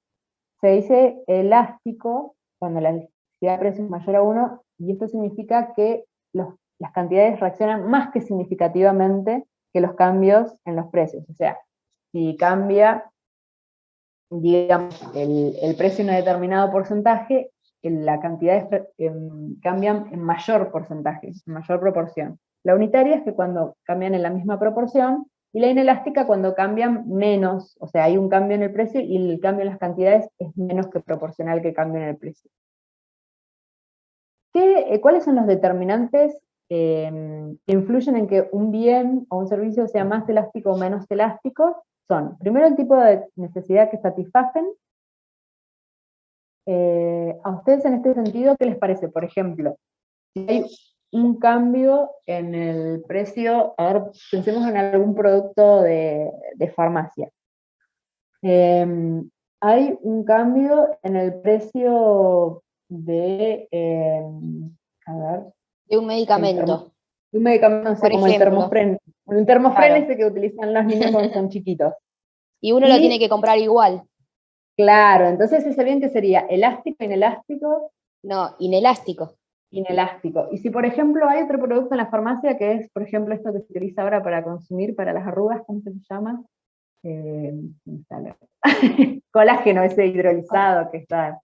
Speaker 1: Se dice elástico cuando la elasticidad de precio es mayor a 1, y esto significa que las cantidades reaccionan más que significativamente que los cambios en los precios. O sea, si cambia, digamos, el precio en un determinado porcentaje, la cantidad cambian en mayor porcentaje, en mayor proporción. La unitaria es que cuando cambian en la misma proporción, y la inelástica cuando cambian menos, o sea, hay un cambio en el precio y el cambio en las cantidades es menos que proporcional que el cambio en el precio. ¿Cuáles son los determinantes que influyen en que un bien o un servicio sea más elástico o menos elástico? Son, primero, el tipo de necesidad que satisfacen. A ustedes en este sentido, ¿qué les parece? Por ejemplo, si hay un cambio en el precio, a ver, pensemos en algún producto de farmacia. Hay un cambio en el precio de, a ver,
Speaker 2: De un medicamento.
Speaker 1: Un medicamento, no sé,
Speaker 2: Por
Speaker 1: como
Speaker 2: ejemplo.
Speaker 1: el termofren. Un termofren
Speaker 2: Claro.
Speaker 1: ese que utilizan los niños cuando son chiquitos.
Speaker 2: Y uno lo tiene que comprar igual.
Speaker 1: Claro, entonces ese bien que sería elástico, inelástico.
Speaker 2: No, inelástico.
Speaker 1: Inelástico. Y si, por ejemplo, hay otro producto en la farmacia que es, por ejemplo, esto que se utiliza ahora para consumir para las arrugas, ¿cómo se llama? Colágeno, ese hidrolizado que está.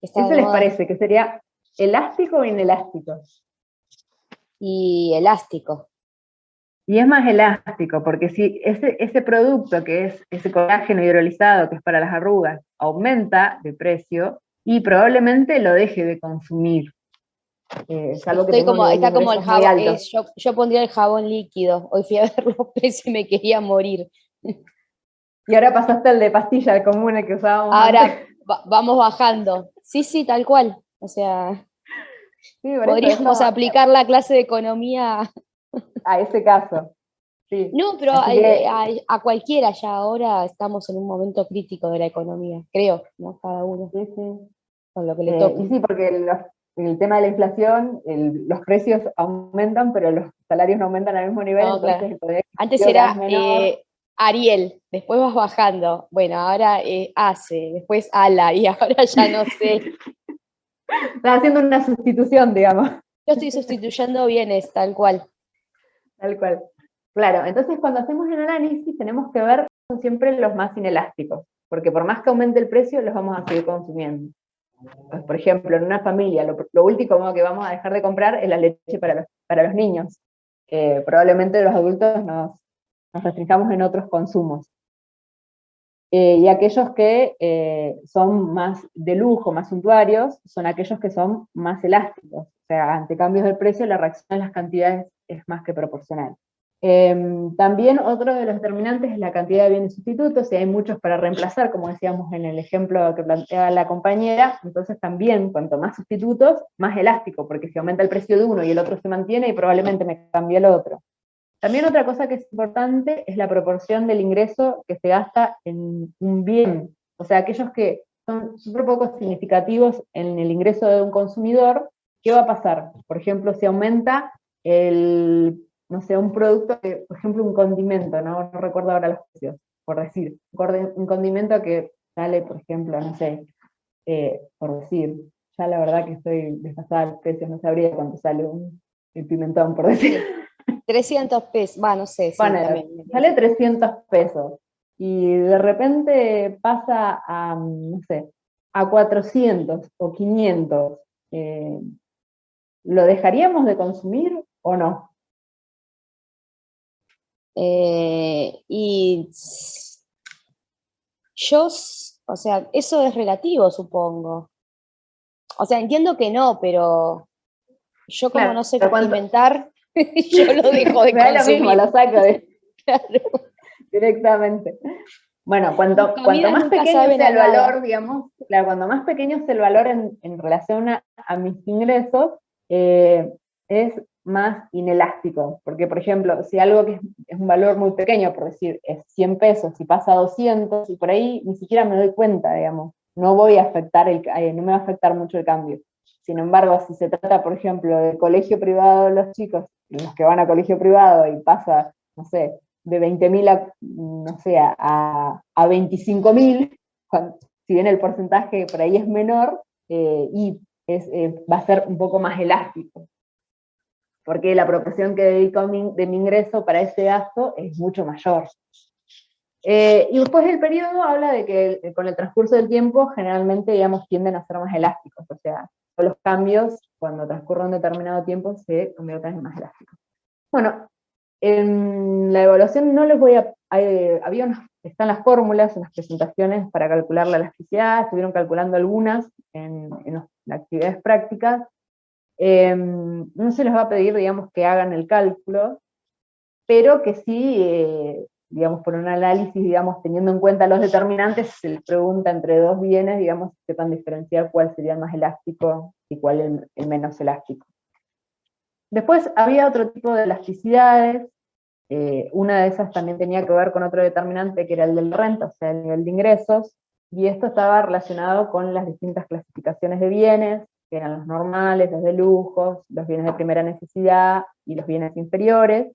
Speaker 1: ¿Eso les parece que sería elástico o inelástico?
Speaker 2: Y elástico.
Speaker 1: Y es más elástico, porque si ese producto que es ese colágeno hidrolizado, que es para las arrugas, aumenta de precio, y probablemente lo deje de consumir. Salvo que
Speaker 2: está como el jabón. Yo pondría el jabón líquido. Hoy fui a ver los precios y me quería morir.
Speaker 1: Y ahora pasaste al de pastilla, el común, el que usábamos
Speaker 2: ahora
Speaker 1: antes.
Speaker 2: Vamos bajando. Sí, tal cual. O sea,
Speaker 1: sí,
Speaker 2: podríamos aplicar la clase de economía
Speaker 1: a ese caso. Sí.
Speaker 2: No, pero a cualquiera ya ahora estamos en un momento crítico de la economía, creo, ¿no? Cada uno.
Speaker 1: Sí.
Speaker 2: Con lo que le toque.
Speaker 1: Y sí, porque el tema de la inflación, los precios aumentan, pero los salarios no aumentan al mismo nivel,
Speaker 2: No,
Speaker 1: entonces
Speaker 2: claro.
Speaker 1: el poder
Speaker 2: Antes
Speaker 1: adquisitivo cada
Speaker 2: era
Speaker 1: vez menor.
Speaker 2: Ariel, después vas bajando. Bueno, ahora ACE, después ALA, y ahora ya no sé.
Speaker 1: Está haciendo una sustitución, digamos,
Speaker 2: Yo estoy sustituyendo bienes, tal cual.
Speaker 1: tal cual. Claro, entonces cuando hacemos el análisis tenemos que ver son siempre los más inelásticos, porque por más que aumente el precio, los vamos a seguir consumiendo. Pues, por ejemplo, en una familia, lo último que vamos a dejar de comprar es la leche para los niños. Probablemente los adultos nos restringamos en otros consumos. Y aquellos que son más de lujo, más suntuarios, son aquellos que son más elásticos. O sea, ante cambios del precio, la reacción a las cantidades es más que proporcional. También otro de los determinantes es la cantidad de bienes sustitutos, y hay muchos para reemplazar, como decíamos en el ejemplo que planteaba la compañera, entonces también cuanto más sustitutos, más elástico, porque si aumenta el precio de uno y el otro se mantiene, y probablemente me cambie el otro. También otra cosa que es importante es la proporción del ingreso que se gasta en un bien. O sea, aquellos que son súper poco significativos en el ingreso de un consumidor, ¿qué va a pasar? Por ejemplo, si aumenta no sé, un producto, por ejemplo, un condimento, no recuerdo ahora los precios, por decir, un condimento que sale, por ejemplo, no sé, por decir, ya la verdad que estoy desfasada de los precios, no sabría cuánto sale el pimentón, por decir.
Speaker 2: 300 pesos, no sé, sí,
Speaker 1: Bueno,
Speaker 2: también.
Speaker 1: sale 300 pesos y de repente pasa a, no sé, a 400 o 500, ¿lo dejaríamos de consumir o no?
Speaker 2: Y yo, o sea, eso es relativo, supongo. O sea, entiendo que no, pero yo como
Speaker 1: Claro,
Speaker 2: no sé
Speaker 1: ¿cuánto?
Speaker 2: condimentar, yo lo dejo de
Speaker 1: Me da lo mismo,
Speaker 2: consumir.
Speaker 1: lo saco
Speaker 2: Claro.
Speaker 1: directamente. Bueno,
Speaker 2: Mis
Speaker 1: cuanto
Speaker 2: comidas
Speaker 1: más
Speaker 2: nunca
Speaker 1: pequeño
Speaker 2: saben
Speaker 1: sea
Speaker 2: a
Speaker 1: el
Speaker 2: nada.
Speaker 1: valor, digamos, claro, cuando más pequeño sea el valor en relación a mis ingresos, es más inelástico. Porque, por ejemplo, si algo que es un valor muy pequeño, por decir, es 100 pesos y pasa a 200, y por ahí ni siquiera me doy cuenta, digamos, no voy a afectar no me va a afectar mucho el cambio. Sin embargo, si se trata, por ejemplo, del colegio privado de los chicos, los que van a colegio privado y pasa, no sé, de 20.000 a, no sé, a 25.000, si bien el porcentaje por ahí es menor, va a ser un poco más elástico, porque la proporción que dedico de mi ingreso para ese gasto es mucho mayor. Y después el periodo habla de que con el transcurso del tiempo generalmente, digamos, tienden a ser más elásticos, o sea, los cambios cuando transcurre un determinado tiempo se convierten en más elásticos. Bueno, en la evaluación no les voy a... están las fórmulas en las presentaciones para calcular la elasticidad, estuvieron calculando algunas en las actividades prácticas. No se les va a pedir, digamos, que hagan el cálculo, pero que sí, digamos, por un análisis, digamos, teniendo en cuenta los determinantes, se les pregunta entre dos bienes, digamos, que sepan diferenciar cuál sería el más elástico y cuál el menos elástico. Después había otro tipo de elasticidades. Una de esas también tenía que ver con otro determinante que era el del renta, o sea, el nivel de ingresos, y esto estaba relacionado con las distintas clasificaciones de bienes, que eran los normales, los de lujos, los bienes de primera necesidad y los bienes inferiores.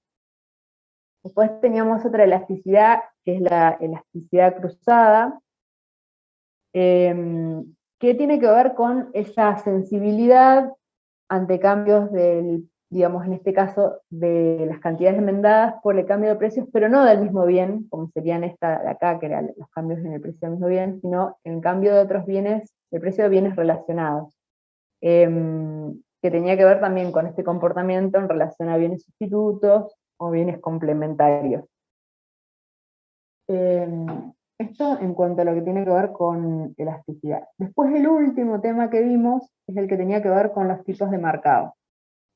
Speaker 1: Después teníamos otra elasticidad, que es la elasticidad cruzada, que tiene que ver con esa sensibilidad ante cambios digamos, en este caso, de las cantidades enmendadas por el cambio de precios, pero no del mismo bien, como serían esta de acá, que eran los cambios en el precio del mismo bien, sino en cambio de otros bienes, el precio de bienes relacionados, que tenía que ver también con este comportamiento en relación a bienes sustitutos o bienes complementarios. Esto en cuanto a lo que tiene que ver con elasticidad. Después el último tema que vimos es el que tenía que ver con los tipos de marcado,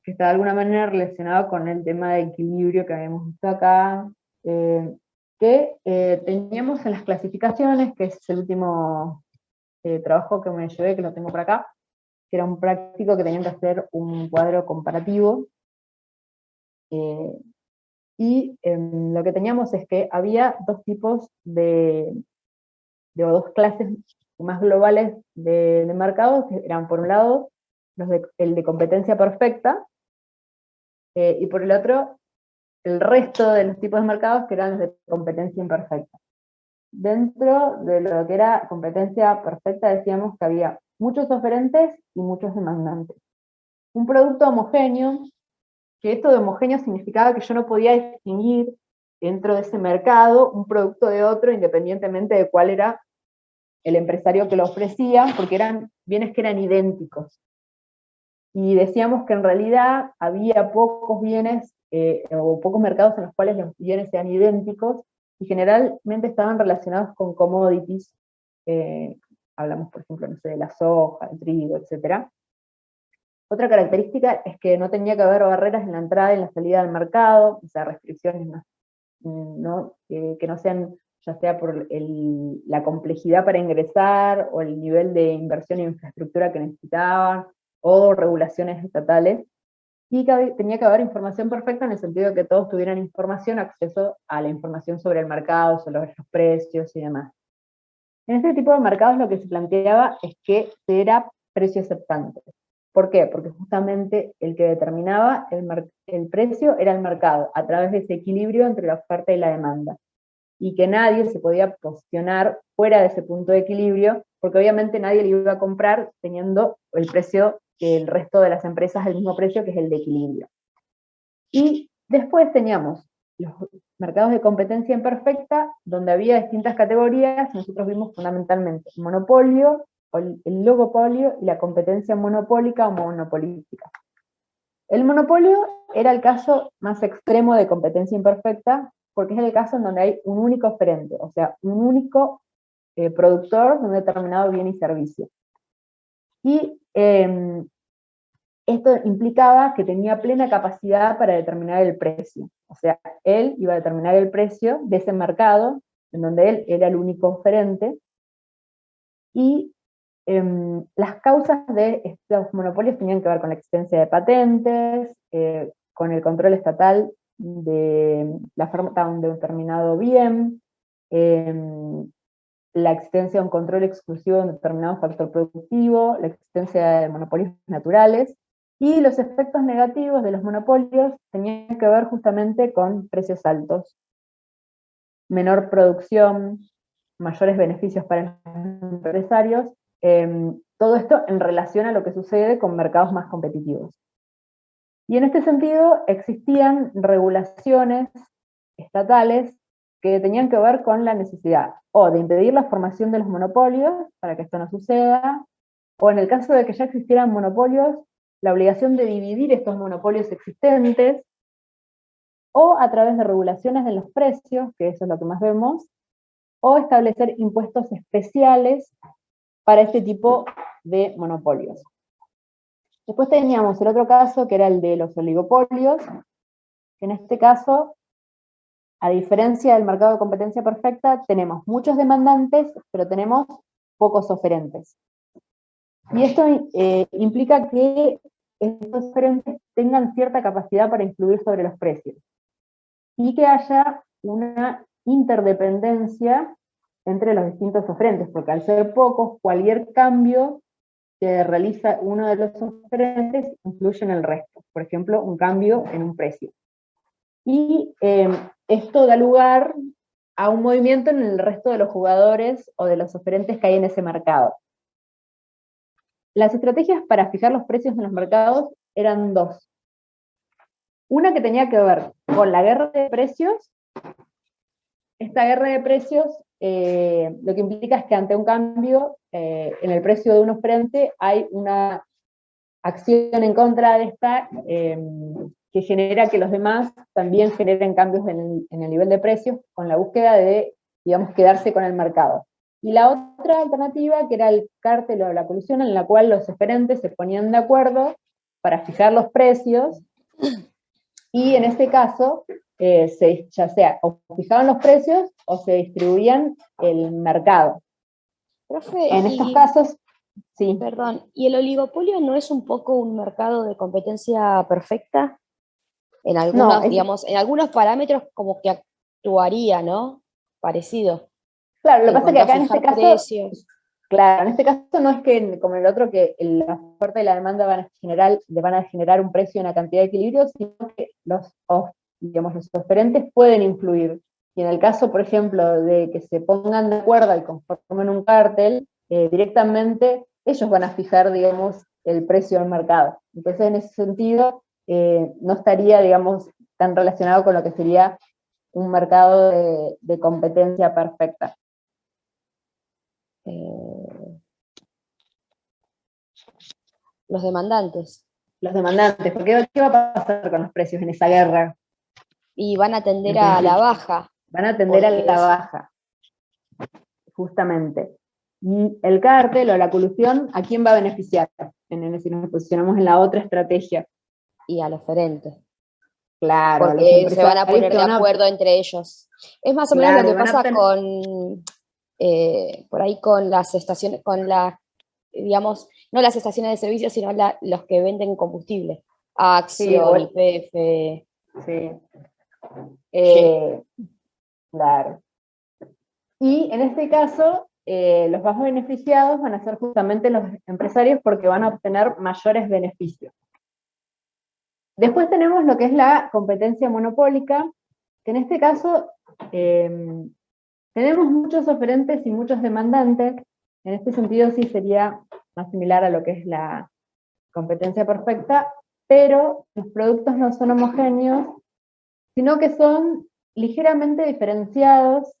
Speaker 1: que está de alguna manera relacionado con el tema de equilibrio que habíamos visto acá, que teníamos en las clasificaciones, que es el último trabajo que me llevé, que lo tengo por acá, que era un práctico que tenían que hacer un cuadro comparativo, y lo que teníamos es que había dos tipos o dos clases más globales de mercados, que eran por un lado el de competencia perfecta, y por el otro, el resto de los tipos de mercados que eran los de competencia imperfecta. Dentro de lo que era competencia perfecta decíamos que había muchos oferentes y muchos demandantes. Un producto homogéneo, que esto de homogéneo significaba que yo no podía distinguir dentro de ese mercado un producto de otro independientemente de cuál era el empresario que lo ofrecía, porque eran bienes que eran idénticos. Y decíamos que en realidad había pocos bienes o pocos mercados en los cuales los bienes sean idénticos, y generalmente estaban relacionados con commodities. Hablamos, por ejemplo, no sé, de la soja, el trigo, etc. Otra característica es que no tenía que haber barreras en la entrada y en la salida del mercado, o sea, restricciones que no sean, ya sea por la complejidad para ingresar, o el nivel de inversión en infraestructura que necesitaban, o regulaciones estatales, y tenía que haber información perfecta en el sentido de que todos tuvieran información, acceso a la información sobre el mercado, sobre los precios y demás. En este tipo de mercados lo que se planteaba es que era precio aceptante. ¿Por qué? Porque justamente el que determinaba el precio era el mercado, a través de ese equilibrio entre la oferta y la demanda. Y que nadie se podía posicionar fuera de ese punto de equilibrio, porque obviamente nadie le iba a comprar teniendo el precio que el resto de las empresas al mismo precio, que es el de equilibrio. Y después teníamos los mercados de competencia imperfecta, donde había distintas categorías. Nosotros vimos fundamentalmente el monopolio, el oligopolio y la competencia monopólica o monopolística. El monopolio era el caso más extremo de competencia imperfecta, porque es el caso en donde hay un único oferente, o sea, un único productor de un determinado bien y servicio. Y esto implicaba que tenía plena capacidad para determinar el precio. O sea, él iba a determinar el precio de ese mercado, en donde él era el único oferente, y las causas de estos monopolios tenían que ver con la existencia de patentes, con el control estatal de la oferta de un determinado bien, la existencia de un control exclusivo de un determinado factor productivo, la existencia de monopolios naturales, y los efectos negativos de los monopolios tenían que ver justamente con precios altos, menor producción, mayores beneficios para los empresarios, todo esto en relación a lo que sucede con mercados más competitivos. Y en este sentido existían regulaciones estatales que tenían que ver con la necesidad o de impedir la formación de los monopolios para que esto no suceda, o en el caso de que ya existieran monopolios, la obligación de dividir estos monopolios existentes, o a través de regulaciones de los precios, que eso es lo que más vemos, o establecer impuestos especiales para este tipo de monopolios. Después teníamos el otro caso, que era el de los oligopolios, que en este caso, a diferencia del mercado de competencia perfecta, tenemos muchos demandantes, pero tenemos pocos oferentes. Y esto implica que estos oferentes tengan cierta capacidad para influir sobre los precios, y que haya una interdependencia entre los distintos oferentes, porque al ser pocos, cualquier cambio que realiza uno de los oferentes influye en el resto. Por ejemplo, un cambio en un precio. Y esto da lugar a un movimiento en el resto de los jugadores o de los oferentes que hay en ese mercado. Las estrategias para fijar los precios en los mercados eran dos. Una que tenía que ver con la guerra de precios. Esta guerra de precios lo que implica es que ante un cambio en el precio de un oferente hay una acción en contra de esta que genera que los demás también generen cambios en el nivel de precios, con la búsqueda de, digamos, quedarse con el mercado. Y la otra alternativa, que era el cártel o la colusión, en la cual los oferentes se ponían de acuerdo para fijar los precios, y en este caso, ya sea o fijaban los precios o se distribuían el mercado.
Speaker 2: Profe,
Speaker 1: En estos casos, sí.
Speaker 2: Perdón, ¿y el oligopolio no es un poco un mercado de competencia perfecta? En algunos,
Speaker 1: No,
Speaker 2: digamos, en algunos parámetros como que actuaría, ¿no? Parecido.
Speaker 1: Claro, lo que
Speaker 2: En
Speaker 1: pasa es que
Speaker 2: cuanto a
Speaker 1: acá en este
Speaker 2: fijar
Speaker 1: caso,
Speaker 2: precios.
Speaker 1: Claro, en este caso no es que, como en el otro, que la oferta y la demanda van a generar un precio y una cantidad de equilibrio, sino que digamos, los oferentes pueden influir. Y en el caso, por ejemplo, de que se pongan de acuerdo y conformen un cártel, directamente ellos van a fijar, digamos, el precio del mercado. Entonces, en ese sentido, no estaría, digamos, tan relacionado con lo que sería un mercado de competencia perfecta.
Speaker 2: Los demandantes.
Speaker 1: Los demandantes, porque ¿qué va a pasar con los precios en esa guerra?
Speaker 2: Y van a tender a la baja.
Speaker 1: Van a tender a la baja, justamente. Y el cártel o la colusión, ¿a quién va a beneficiar? Si nos posicionamos en la otra estrategia.
Speaker 2: Y al oferente.
Speaker 1: Claro,
Speaker 2: porque se van a poner de acuerdo entre ellos. Es más o menos lo que pasa con, por ahí con las estaciones, con la, digamos, no las estaciones de servicio, sino los que venden combustible. Acción, sí, YPF.
Speaker 1: Sí. Claro. Y en este caso, los más beneficiados van a ser justamente los empresarios porque van a obtener mayores beneficios. Después tenemos lo que es la competencia monopólica, que en este caso tenemos muchos oferentes y muchos demandantes. En este sentido sí sería más similar a lo que es la competencia perfecta, pero los productos no son homogéneos, sino que son ligeramente diferenciados,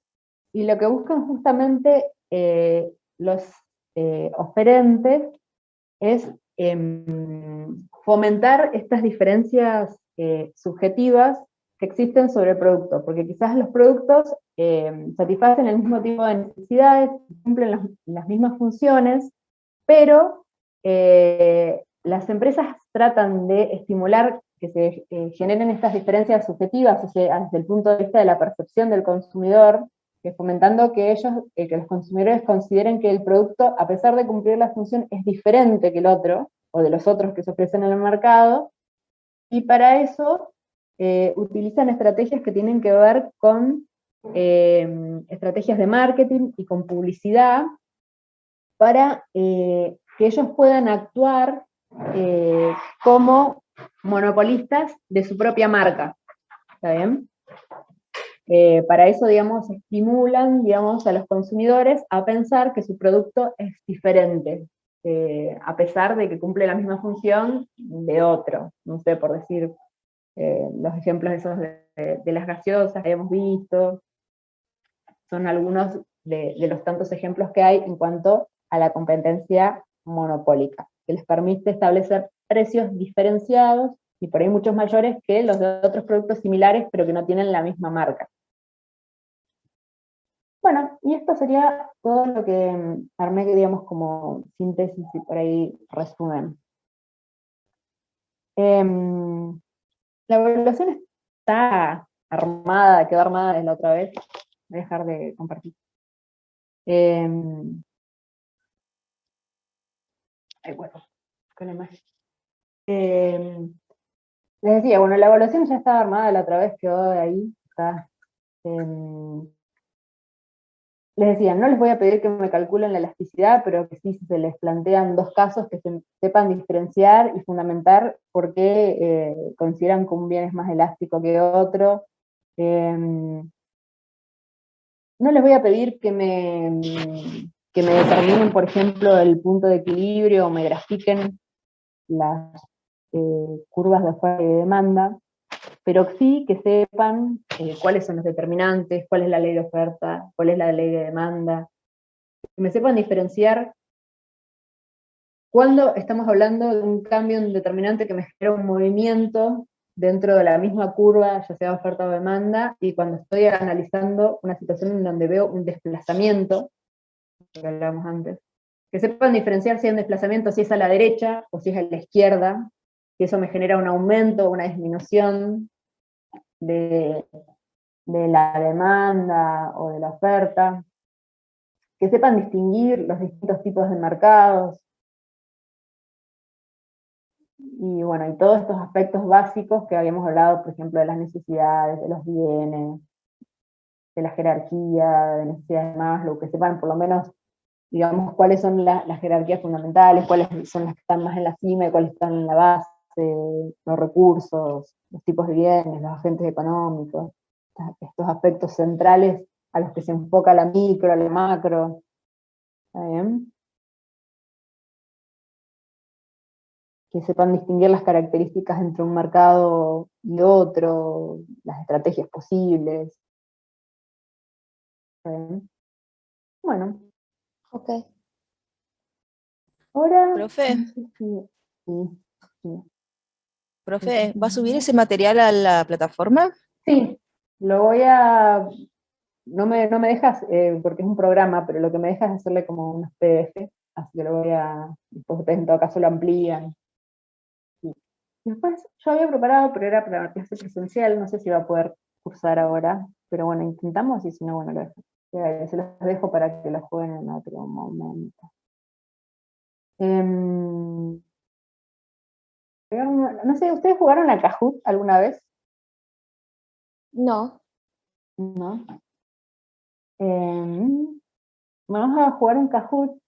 Speaker 1: y lo que buscan justamente los oferentes es fomentar estas diferencias subjetivas que existen sobre el producto, porque quizás los productos satisfacen el mismo tipo de necesidades, cumplen las mismas funciones, pero las empresas tratan de estimular que se generen estas diferencias subjetivas, o sea, desde el punto de vista de la percepción del consumidor, que fomentando que que los consumidores consideren que el producto, a pesar de cumplir la función, es diferente que el otro, o de los otros que se ofrecen en el mercado, y para eso utilizan estrategias que tienen que ver con estrategias de marketing y con publicidad, para que ellos puedan actuar como monopolistas de su propia marca. ¿Está bien? Para eso, digamos, estimulan, digamos, a los consumidores a pensar que su producto es diferente, a pesar de que cumple la misma función de otro. No sé, por decir, los ejemplos esos de las gaseosas que habíamos visto, son algunos de los tantos ejemplos que hay en cuanto a la competencia monopólica, que les permite establecer precios diferenciados y por ahí muchos mayores que los de otros productos similares, pero que no tienen la misma marca. Bueno, y esto sería todo lo que armé, digamos, como síntesis y por ahí resumen. La evaluación está armada, quedó armada desde la otra vez. Voy a dejar de compartir. Bueno, con la imagen. Les decía, bueno, la evaluación ya estaba armada la otra vez, quedó ahí. Está, les decía, no les voy a pedir que me calculen la elasticidad, pero que sí se les plantean dos casos que sepan diferenciar y fundamentar por qué consideran que un bien es más elástico que otro. No les voy a pedir que me determinen, por ejemplo, el punto de equilibrio o me grafiquen las curvas de oferta y demanda, pero sí que sepan cuáles son los determinantes, cuál es la ley de oferta, cuál es la ley de demanda, que me sepan diferenciar cuando estamos hablando de un cambio, un determinante que me genera un movimiento dentro de la misma curva, ya sea oferta o demanda, y cuando estoy analizando una situación en donde veo un desplazamiento, lo que hablábamos antes, que sepan diferenciar si hay un desplazamiento, si es a la derecha o si es a la izquierda, si eso me genera un aumento o una disminución de la demanda o de la oferta, que sepan distinguir los distintos tipos de mercados, y bueno, y todos estos aspectos básicos que habíamos hablado, por ejemplo, de las necesidades, de los bienes, de la jerarquía, de necesidades de Maslow, que sepan por lo menos digamos, cuáles son las jerarquías fundamentales, cuáles son las que están más en la cima y cuáles están en la base, los recursos, los tipos de bienes, los agentes económicos, estos aspectos centrales a los que se enfoca la micro, la macro. ¿Está bien? Que sepan distinguir las características entre un mercado y otro, las estrategias posibles. ¿Está bien? Bueno.
Speaker 2: Ok.
Speaker 1: Ahora,
Speaker 3: Profe,
Speaker 1: no sé si... Sí, sí.
Speaker 3: profe, ¿va a subir ese material a la plataforma?
Speaker 1: Sí, lo voy a... No me dejas, porque es un programa, pero lo que me dejas es hacerle como unos PDF, así que lo voy a... Después ustedes en todo caso lo amplían. Sí. Después yo había preparado, pero era para la clase presencial, no sé si va a poder cursar ahora, pero bueno, intentamos y si no, bueno, lo dejo. Se los dejo para que lo jueguen en otro momento. No sé, ¿ustedes jugaron a Kahoot alguna vez?
Speaker 2: No.
Speaker 1: ¿No? Vamos a jugar un Kahoot,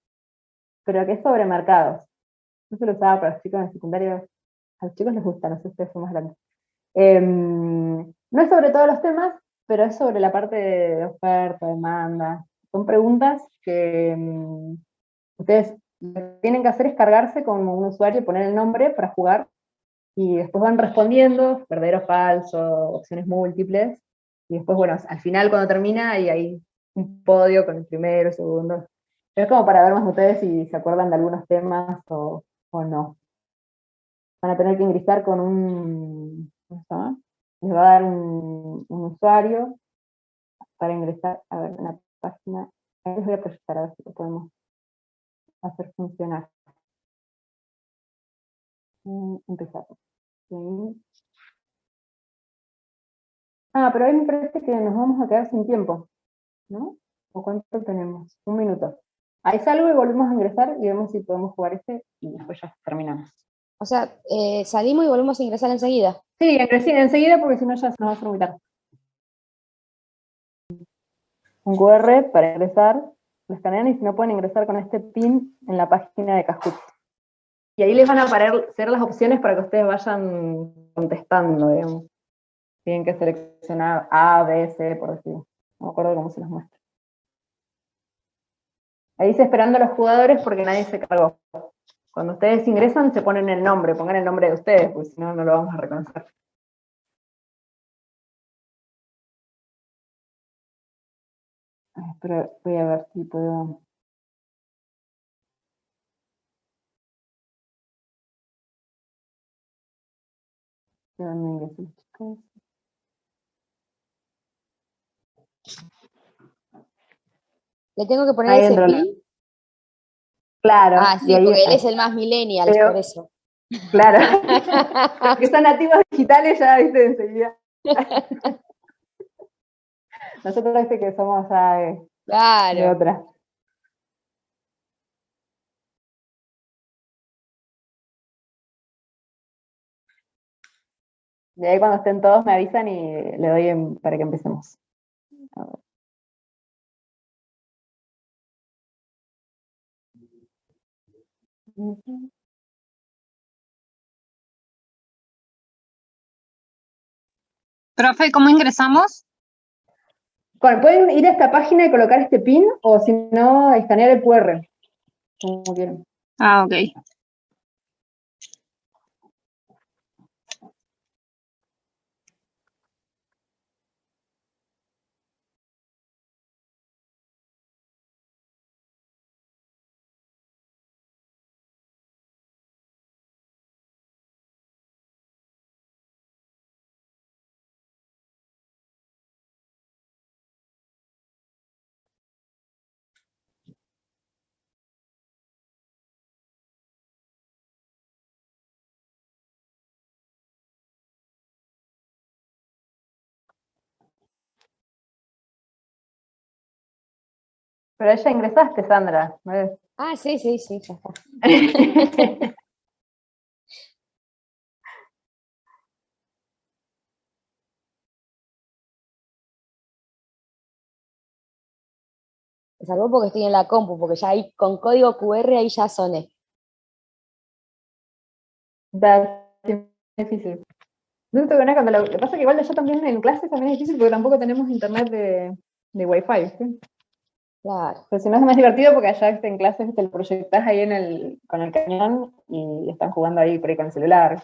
Speaker 1: pero que es sobre mercados. No se lo usaba para los chicos en el secundario. A los chicos les gusta, no sé si ustedes son más grandes. No es sobre todos los temas, pero es sobre la parte de oferta, demanda. Son preguntas que ustedes lo que tienen que hacer es cargarse con un usuario, poner el nombre para jugar, y después van respondiendo, verdadero o falso, opciones múltiples, y después, bueno, al final cuando termina hay un podio con el primero, segundo. Es como para ver más ustedes si se acuerdan de algunos temas o no. Van a tener que ingresar con ¿cómo se llama? Les va a dar un usuario para ingresar, a ver, en la página. Ahí les voy a proyectar a ver si lo podemos hacer funcionar. Empezar. Sí. Pero ahí me parece que nos vamos a quedar sin tiempo, ¿no? ¿O cuánto tenemos? Un minuto. Ahí salgo y volvemos a ingresar y vemos si podemos jugar este y después ya terminamos.
Speaker 2: O sea, salimos y volvemos a ingresar enseguida.
Speaker 1: Sí, enseguida porque si no ya se nos va a hacer muy tarde. Un QR para ingresar, lo escanean y si no pueden ingresar con este PIN en la página de Kahoot. Y ahí les van a aparecer las opciones para que ustedes vayan contestando, digamos. Tienen que seleccionar A, B, C, por decir. No me acuerdo cómo se los muestra. Ahí dice esperando a los jugadores porque nadie se cargó. Cuando ustedes ingresan se ponen el nombre, pongan el nombre de ustedes, porque si no, no lo vamos a reconocer. Pero voy a ver si puedo... ¿Dónde ingresan los chicos?
Speaker 2: ¿Le tengo que poner
Speaker 1: Ahí
Speaker 2: ese
Speaker 1: entró.
Speaker 2: PIN?
Speaker 1: Claro.
Speaker 2: Ah, sí, porque él es el más millennial, por eso.
Speaker 1: Claro. Los que son nativos digitales ya, viste, enseguida. Nosotros viste que somos ya de
Speaker 2: Claro.
Speaker 1: otra. De ahí cuando estén todos me avisan y le doy para que empecemos. A ver.
Speaker 5: Profe, ¿cómo ingresamos?
Speaker 1: Bueno, pueden ir a esta página y colocar este PIN, o si no, escanear el QR, como quieran.
Speaker 5: Ah, ok.
Speaker 1: Pero ya ingresaste, Sandra.
Speaker 2: Ah, sí, ya está. Me salvó porque estoy en la compu, porque ya ahí con código QR ahí ya soné.
Speaker 1: Es difícil. No tengo nada cuando lo que pasa es que igual yo también en clases también es difícil porque tampoco tenemos internet de Wi-Fi, ¿sí?
Speaker 2: Claro.
Speaker 1: Pero si no es más divertido porque allá en clases te lo proyectás ahí con el cañón y están jugando ahí por ahí con el celular.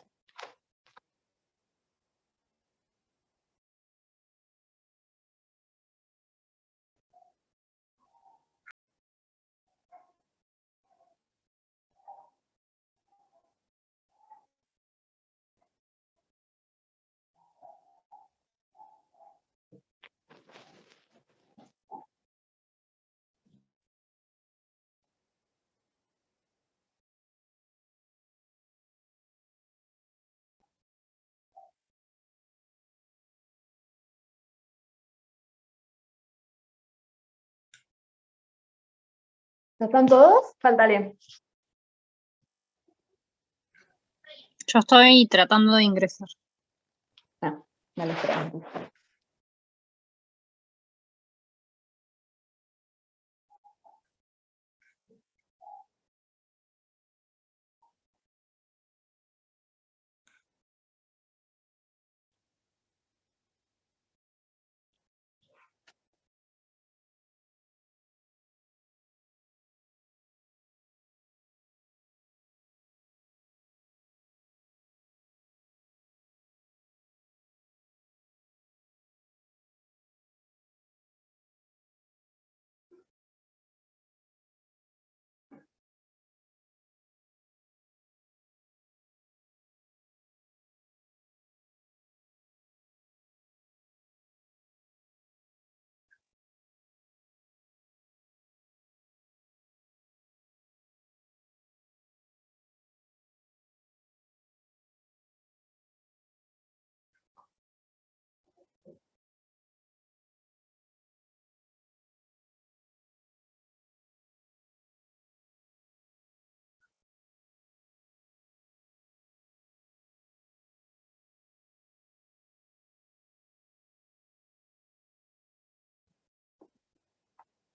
Speaker 1: ¿Ya están todos? Faltaría.
Speaker 5: Yo estoy tratando de ingresar.
Speaker 1: No lo esperaba.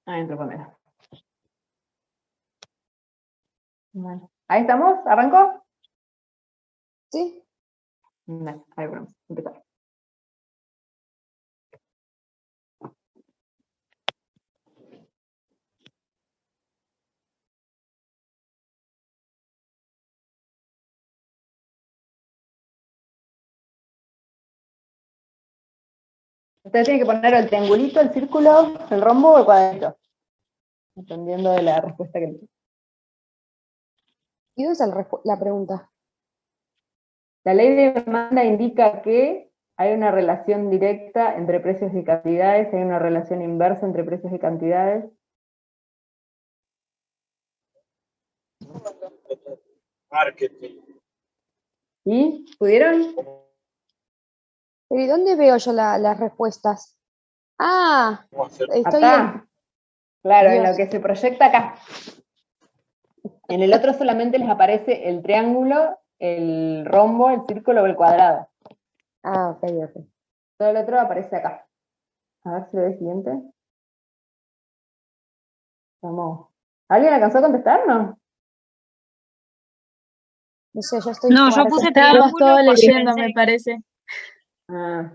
Speaker 1: Adentro primero. Bueno. ¿Ahí estamos? ¿Arrancó?
Speaker 2: ¿Sí?
Speaker 1: No, ahí vamos. Empezar. Ustedes tienen que poner el triangulito, el círculo, el rombo o el cuadrito. Dependiendo de la respuesta que le.
Speaker 2: ¿Y dónde está la pregunta?
Speaker 1: La ley de demanda indica que hay una relación directa entre precios y cantidades, hay una relación inversa entre precios y cantidades.
Speaker 4: Marketing.
Speaker 1: ¿Y? ¿Pudieron?
Speaker 2: ¿Pero y dónde veo yo las respuestas? Ah, estoy
Speaker 1: Acá. Claro, en
Speaker 2: Dios.
Speaker 1: lo que se proyecta acá. En el otro solamente les aparece el triángulo, el rombo, el círculo o el cuadrado.
Speaker 2: Ah, ok.
Speaker 1: Todo el otro aparece acá. A ver si lo ve siguiente. Vamos. ¿Alguien alcanzó a contestar? No.
Speaker 2: No sé, yo estoy
Speaker 5: No, yo
Speaker 2: fuerte.
Speaker 5: puse
Speaker 6: Estábamos
Speaker 5: triángulo
Speaker 6: todos
Speaker 5: porque
Speaker 6: leyendo,
Speaker 5: pensé,
Speaker 6: me parece.
Speaker 1: Ah,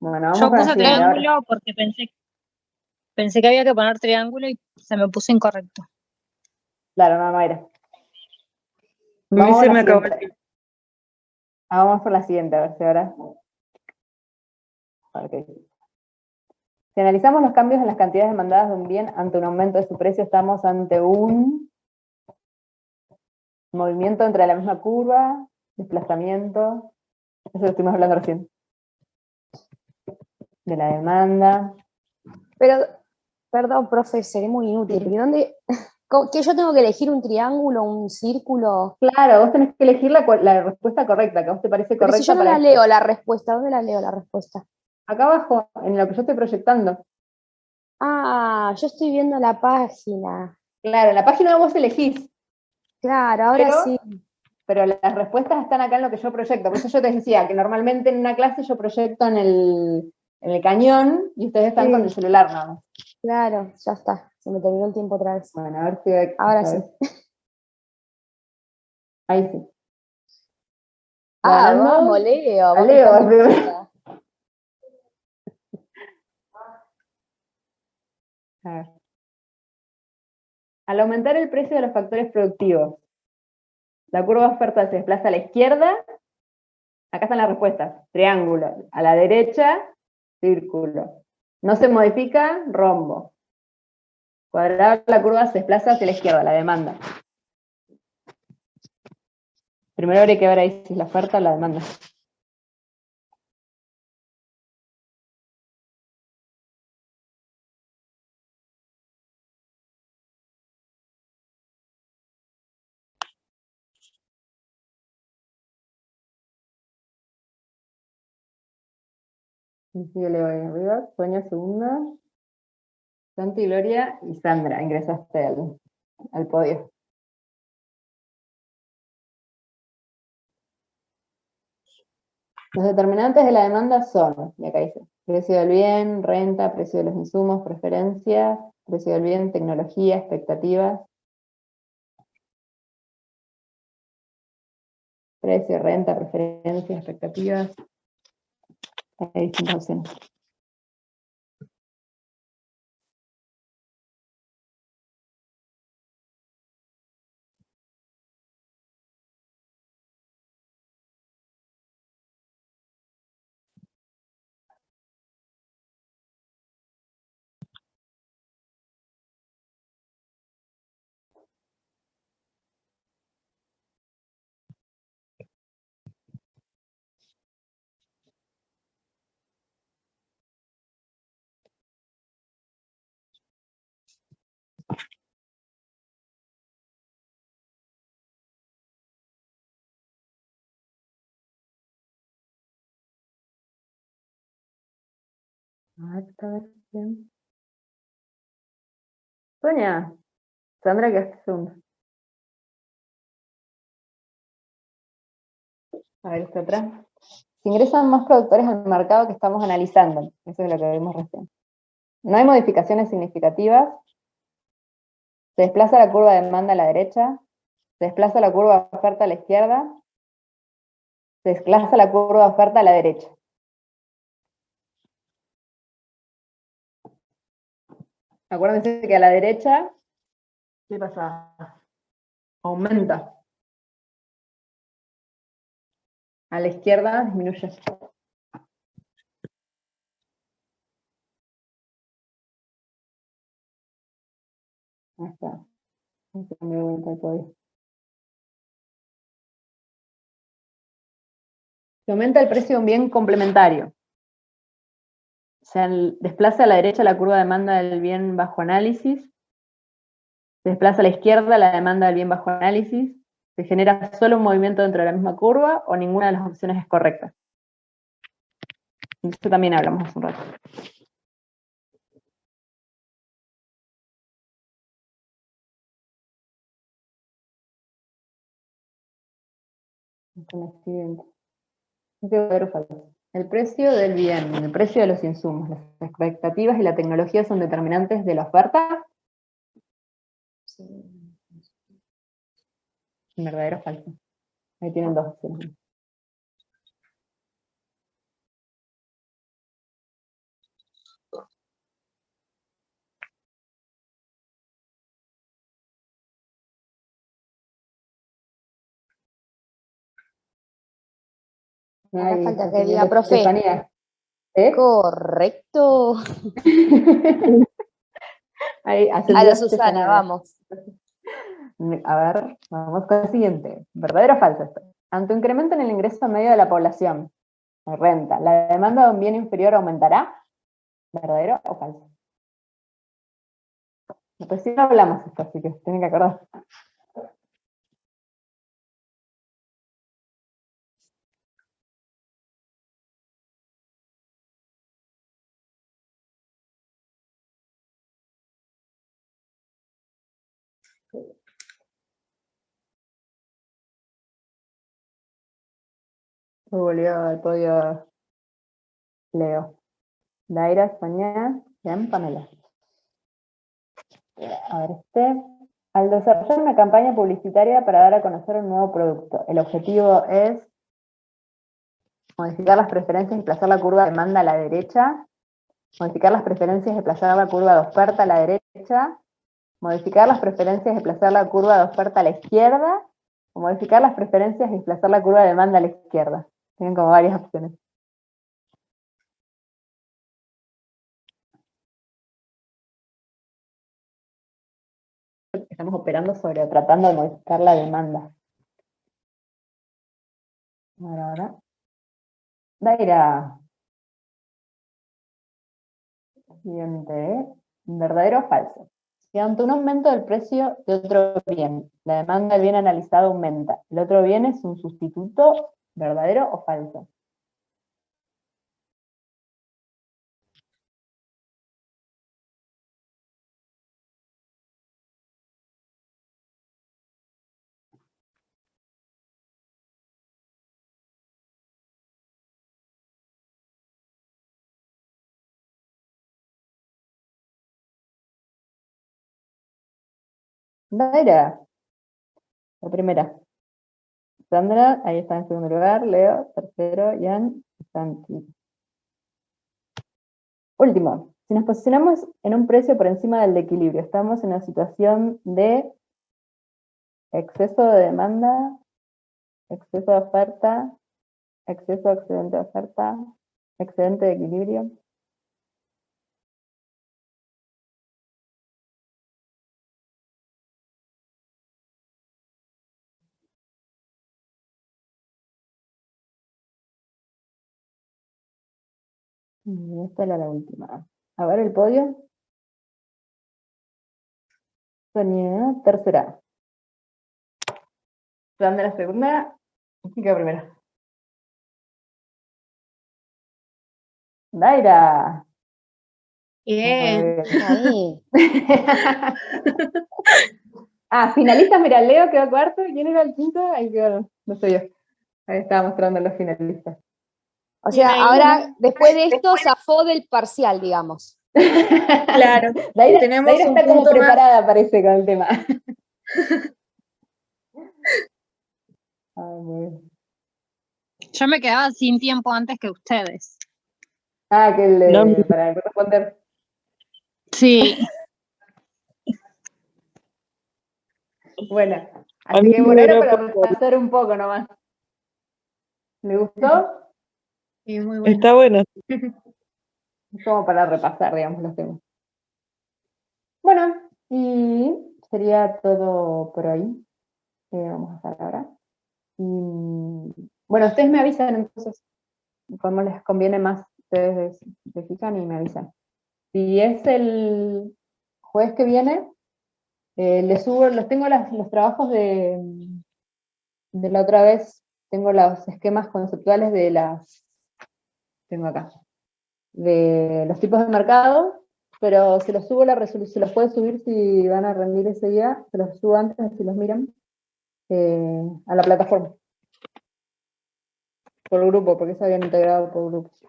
Speaker 1: bueno, vamos
Speaker 5: yo
Speaker 1: con la
Speaker 5: puse
Speaker 1: siguiente ahora.
Speaker 5: triángulo porque pensé que había que poner triángulo y se me puso incorrecto.
Speaker 1: Claro, no, no era.
Speaker 6: A mí
Speaker 1: Vamos
Speaker 6: se
Speaker 1: a
Speaker 6: me
Speaker 1: la
Speaker 6: acabó el
Speaker 1: siguiente.
Speaker 6: tiempo.
Speaker 1: Vamos por la siguiente, a ver si ahora. A ver qué dice. Si analizamos los cambios en las cantidades demandadas de un bien ante un aumento de su precio, estamos ante un movimiento entre la misma curva, desplazamiento. Eso lo estuvimos hablando recién. De la demanda.
Speaker 2: Pero, perdón, profe, seré muy inútil.
Speaker 1: Sí.
Speaker 2: ¿Pero dónde? ¿Que yo tengo que elegir un triángulo, un círculo?
Speaker 1: Claro, vos tenés que elegir la respuesta correcta, que a vos te parece
Speaker 2: Pero
Speaker 1: correcta
Speaker 2: si yo no
Speaker 1: para
Speaker 2: la
Speaker 1: esto.
Speaker 2: leo la respuesta, ¿dónde la leo la respuesta?
Speaker 1: Acá abajo, en lo que yo estoy proyectando.
Speaker 2: Ah, yo estoy viendo la página.
Speaker 1: Claro, en la página vos elegís,
Speaker 2: Claro, ahora sí.
Speaker 1: pero las respuestas están acá en lo que yo proyecto. Por eso yo te decía que normalmente en una clase yo proyecto en el cañón y ustedes están con el celular nada más.
Speaker 2: Claro, ya está. Se me terminó el tiempo otra vez.
Speaker 1: Bueno, a ver si
Speaker 2: Ahora
Speaker 1: esta
Speaker 2: sí.
Speaker 1: vez. Ahí sí.
Speaker 2: Ah,
Speaker 1: Ganando
Speaker 2: vamos, Leo.
Speaker 1: a
Speaker 2: Vos que
Speaker 1: Leo.
Speaker 2: estás lista.
Speaker 1: A ver. Al aumentar el precio de los factores productivos, la curva oferta se desplaza a la izquierda. Acá están las respuestas. Triángulo. A la derecha, círculo. No se modifica, rombo. Cuadrado, la curva se desplaza hacia la izquierda, la demanda. Primero habría que ver ahí si es la oferta o la demanda. Y sigue Leo ahí arriba. Sonia segunda. Santi, Gloria y Sandra. Ingresaste al podio. Los determinantes de la demanda son, y acá dice, precio del bien, renta, precio de los insumos, preferencias, precio del bien, tecnología, expectativas. Precio, renta, preferencias, expectativas. Hay distintas opciones. A ver, esta vez bien. Sonia, Sandra, que es segunda. A ver, esta otra. Si ingresan más productores al mercado que estamos analizando, eso es lo que vimos recién. No hay modificaciones significativas. Se desplaza la curva de demanda a la derecha. Se desplaza la curva de oferta a la izquierda. Se desplaza la curva de oferta a la derecha. Acuérdense que a la derecha, ¿qué pasa? Aumenta. A la izquierda disminuye. Ahí está. Ahí se cambió de vuelta el código. Se aumenta el precio de un bien complementario. Se desplaza a la derecha la curva de demanda del bien bajo análisis. Se desplaza a la izquierda la demanda del bien bajo análisis. Se genera solo un movimiento dentro de la misma curva o ninguna de las opciones es correcta. De eso también hablamos hace un rato. Con el siguiente. Este verdadero o falso. El precio del bien, el precio de los insumos, las expectativas y la tecnología son determinantes de la oferta. ¿Verdadero o falso? Ahí tienen dos opciones.
Speaker 2: Acá falta que
Speaker 1: Ay,
Speaker 2: diga, profe.
Speaker 1: Estefanía. ¿Eh?
Speaker 2: Correcto.
Speaker 1: Ahí,
Speaker 2: A
Speaker 1: ascendió
Speaker 2: la Susana,
Speaker 1: Estefanía.
Speaker 2: vamos.
Speaker 1: A ver, vamos con el siguiente. ¿Verdadero o falso esto? Ante un incremento en el ingreso medio de la población, la renta, ¿la demanda de un bien inferior aumentará? ¿Verdadero o falso? Recién hablamos esto, así que tienen que acordar. Volvió al podio Leo. Daira, España, Jan, Pamela. A ver, al desarrollar una campaña publicitaria para dar a conocer un nuevo producto, el objetivo es modificar las preferencias y desplazar la curva de demanda a la derecha, modificar las preferencias y desplazar la curva de oferta a la derecha, modificar las preferencias y desplazar la curva de oferta a la izquierda, o modificar las preferencias y desplazar la curva de demanda a la izquierda. Tienen como varias opciones. Estamos operando sobre o tratando de modificar la demanda. Ahora. Daira. Siguiente. ¿Verdadero o falso? Si ante un aumento del precio de otro bien, la demanda del bien analizado aumenta, el otro bien es un sustituto, ¿verdadero o falso? Daira. La primera. Sandra, ahí está en segundo lugar. Leo, tercero. Ian, Santi. Último. Si nos posicionamos en un precio por encima del de equilibrio, estamos en una situación de exceso de demanda, exceso de oferta, exceso de excedente de oferta, excedente de equilibrio. Y esta era la última. A ver el podio. Sonia, tercera. Sandra, segunda. Chica, primera. Daira.
Speaker 6: Bien.
Speaker 2: Ahí.
Speaker 1: Finalistas, mira, Leo quedó cuarto. ¿Quién era el quinto? Ahí quedó, no sé yo. Ahí estaba mostrando los finalistas.
Speaker 2: O sea, ahora, después de esto, zafó del parcial, digamos.
Speaker 6: Claro.
Speaker 1: Daira
Speaker 6: Tenemos un
Speaker 1: está como
Speaker 6: punto más.
Speaker 1: preparada, parece, con el tema. Ay, muy bien.
Speaker 5: Yo me quedaba sin tiempo antes que ustedes.
Speaker 1: Que para responder.
Speaker 5: Sí.
Speaker 1: Bueno,
Speaker 3: A
Speaker 1: así
Speaker 3: mí
Speaker 1: que
Speaker 3: me
Speaker 1: bueno, era
Speaker 3: hubiera
Speaker 1: para repasar un poco nomás. ¿Le gustó?
Speaker 6: Sí, muy bueno.
Speaker 3: Está bueno.
Speaker 1: Es como para repasar, digamos, los temas. Bueno, y sería todo por hoy. Vamos a hacer ahora. Y, bueno, ustedes me avisan entonces, cómo les conviene más, ustedes se fijan y me avisan. Si es el jueves que viene, les subo, tengo los trabajos de la otra vez, tengo los esquemas conceptuales tengo acá, de los tipos de mercado, pero se los subo la resolución, se los puede subir si van a rendir ese día, se los subo antes, si los miran, a la plataforma. Por grupo, porque se habían integrado por grupos.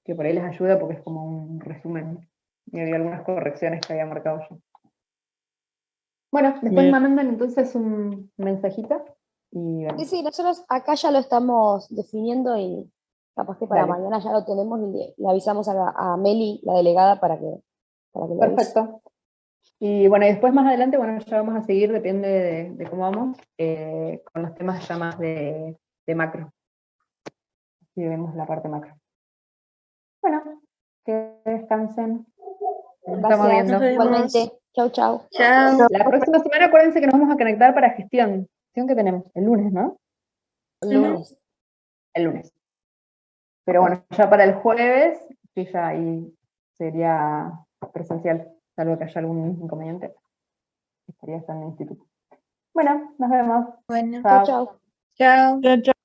Speaker 1: Que por ahí les ayuda porque es como un resumen. Y había algunas correcciones que había marcado yo. Bueno, después
Speaker 3: Bien.
Speaker 1: me mandan entonces un mensajito y vemos.
Speaker 2: Sí, nosotros acá ya lo estamos definiendo y capaz que para
Speaker 1: Dale.
Speaker 2: mañana ya lo tenemos y le avisamos a Meli, la delegada, para que lo avise.
Speaker 1: Perfecto. Y bueno, y después más adelante, bueno, ya vamos a seguir, depende de cómo vamos, con los temas ya más de macro. Así vemos la parte macro. Bueno, que descansen. Nos estamos
Speaker 2: Gracias,
Speaker 1: viendo.
Speaker 2: igualmente. Chau, chau.
Speaker 6: Chao.
Speaker 1: La próxima semana acuérdense que nos vamos a conectar para gestión. Gestión que tenemos el lunes, ¿no?
Speaker 2: El lunes.
Speaker 1: El lunes. Pero bueno, ya para el jueves, sí, ya ahí sería presencial, salvo que haya algún inconveniente. Estaría en el instituto. Bueno, nos vemos.
Speaker 6: Bueno.
Speaker 2: Chau,
Speaker 1: Chao.
Speaker 2: chau.
Speaker 6: Chao.
Speaker 3: Chao, chao.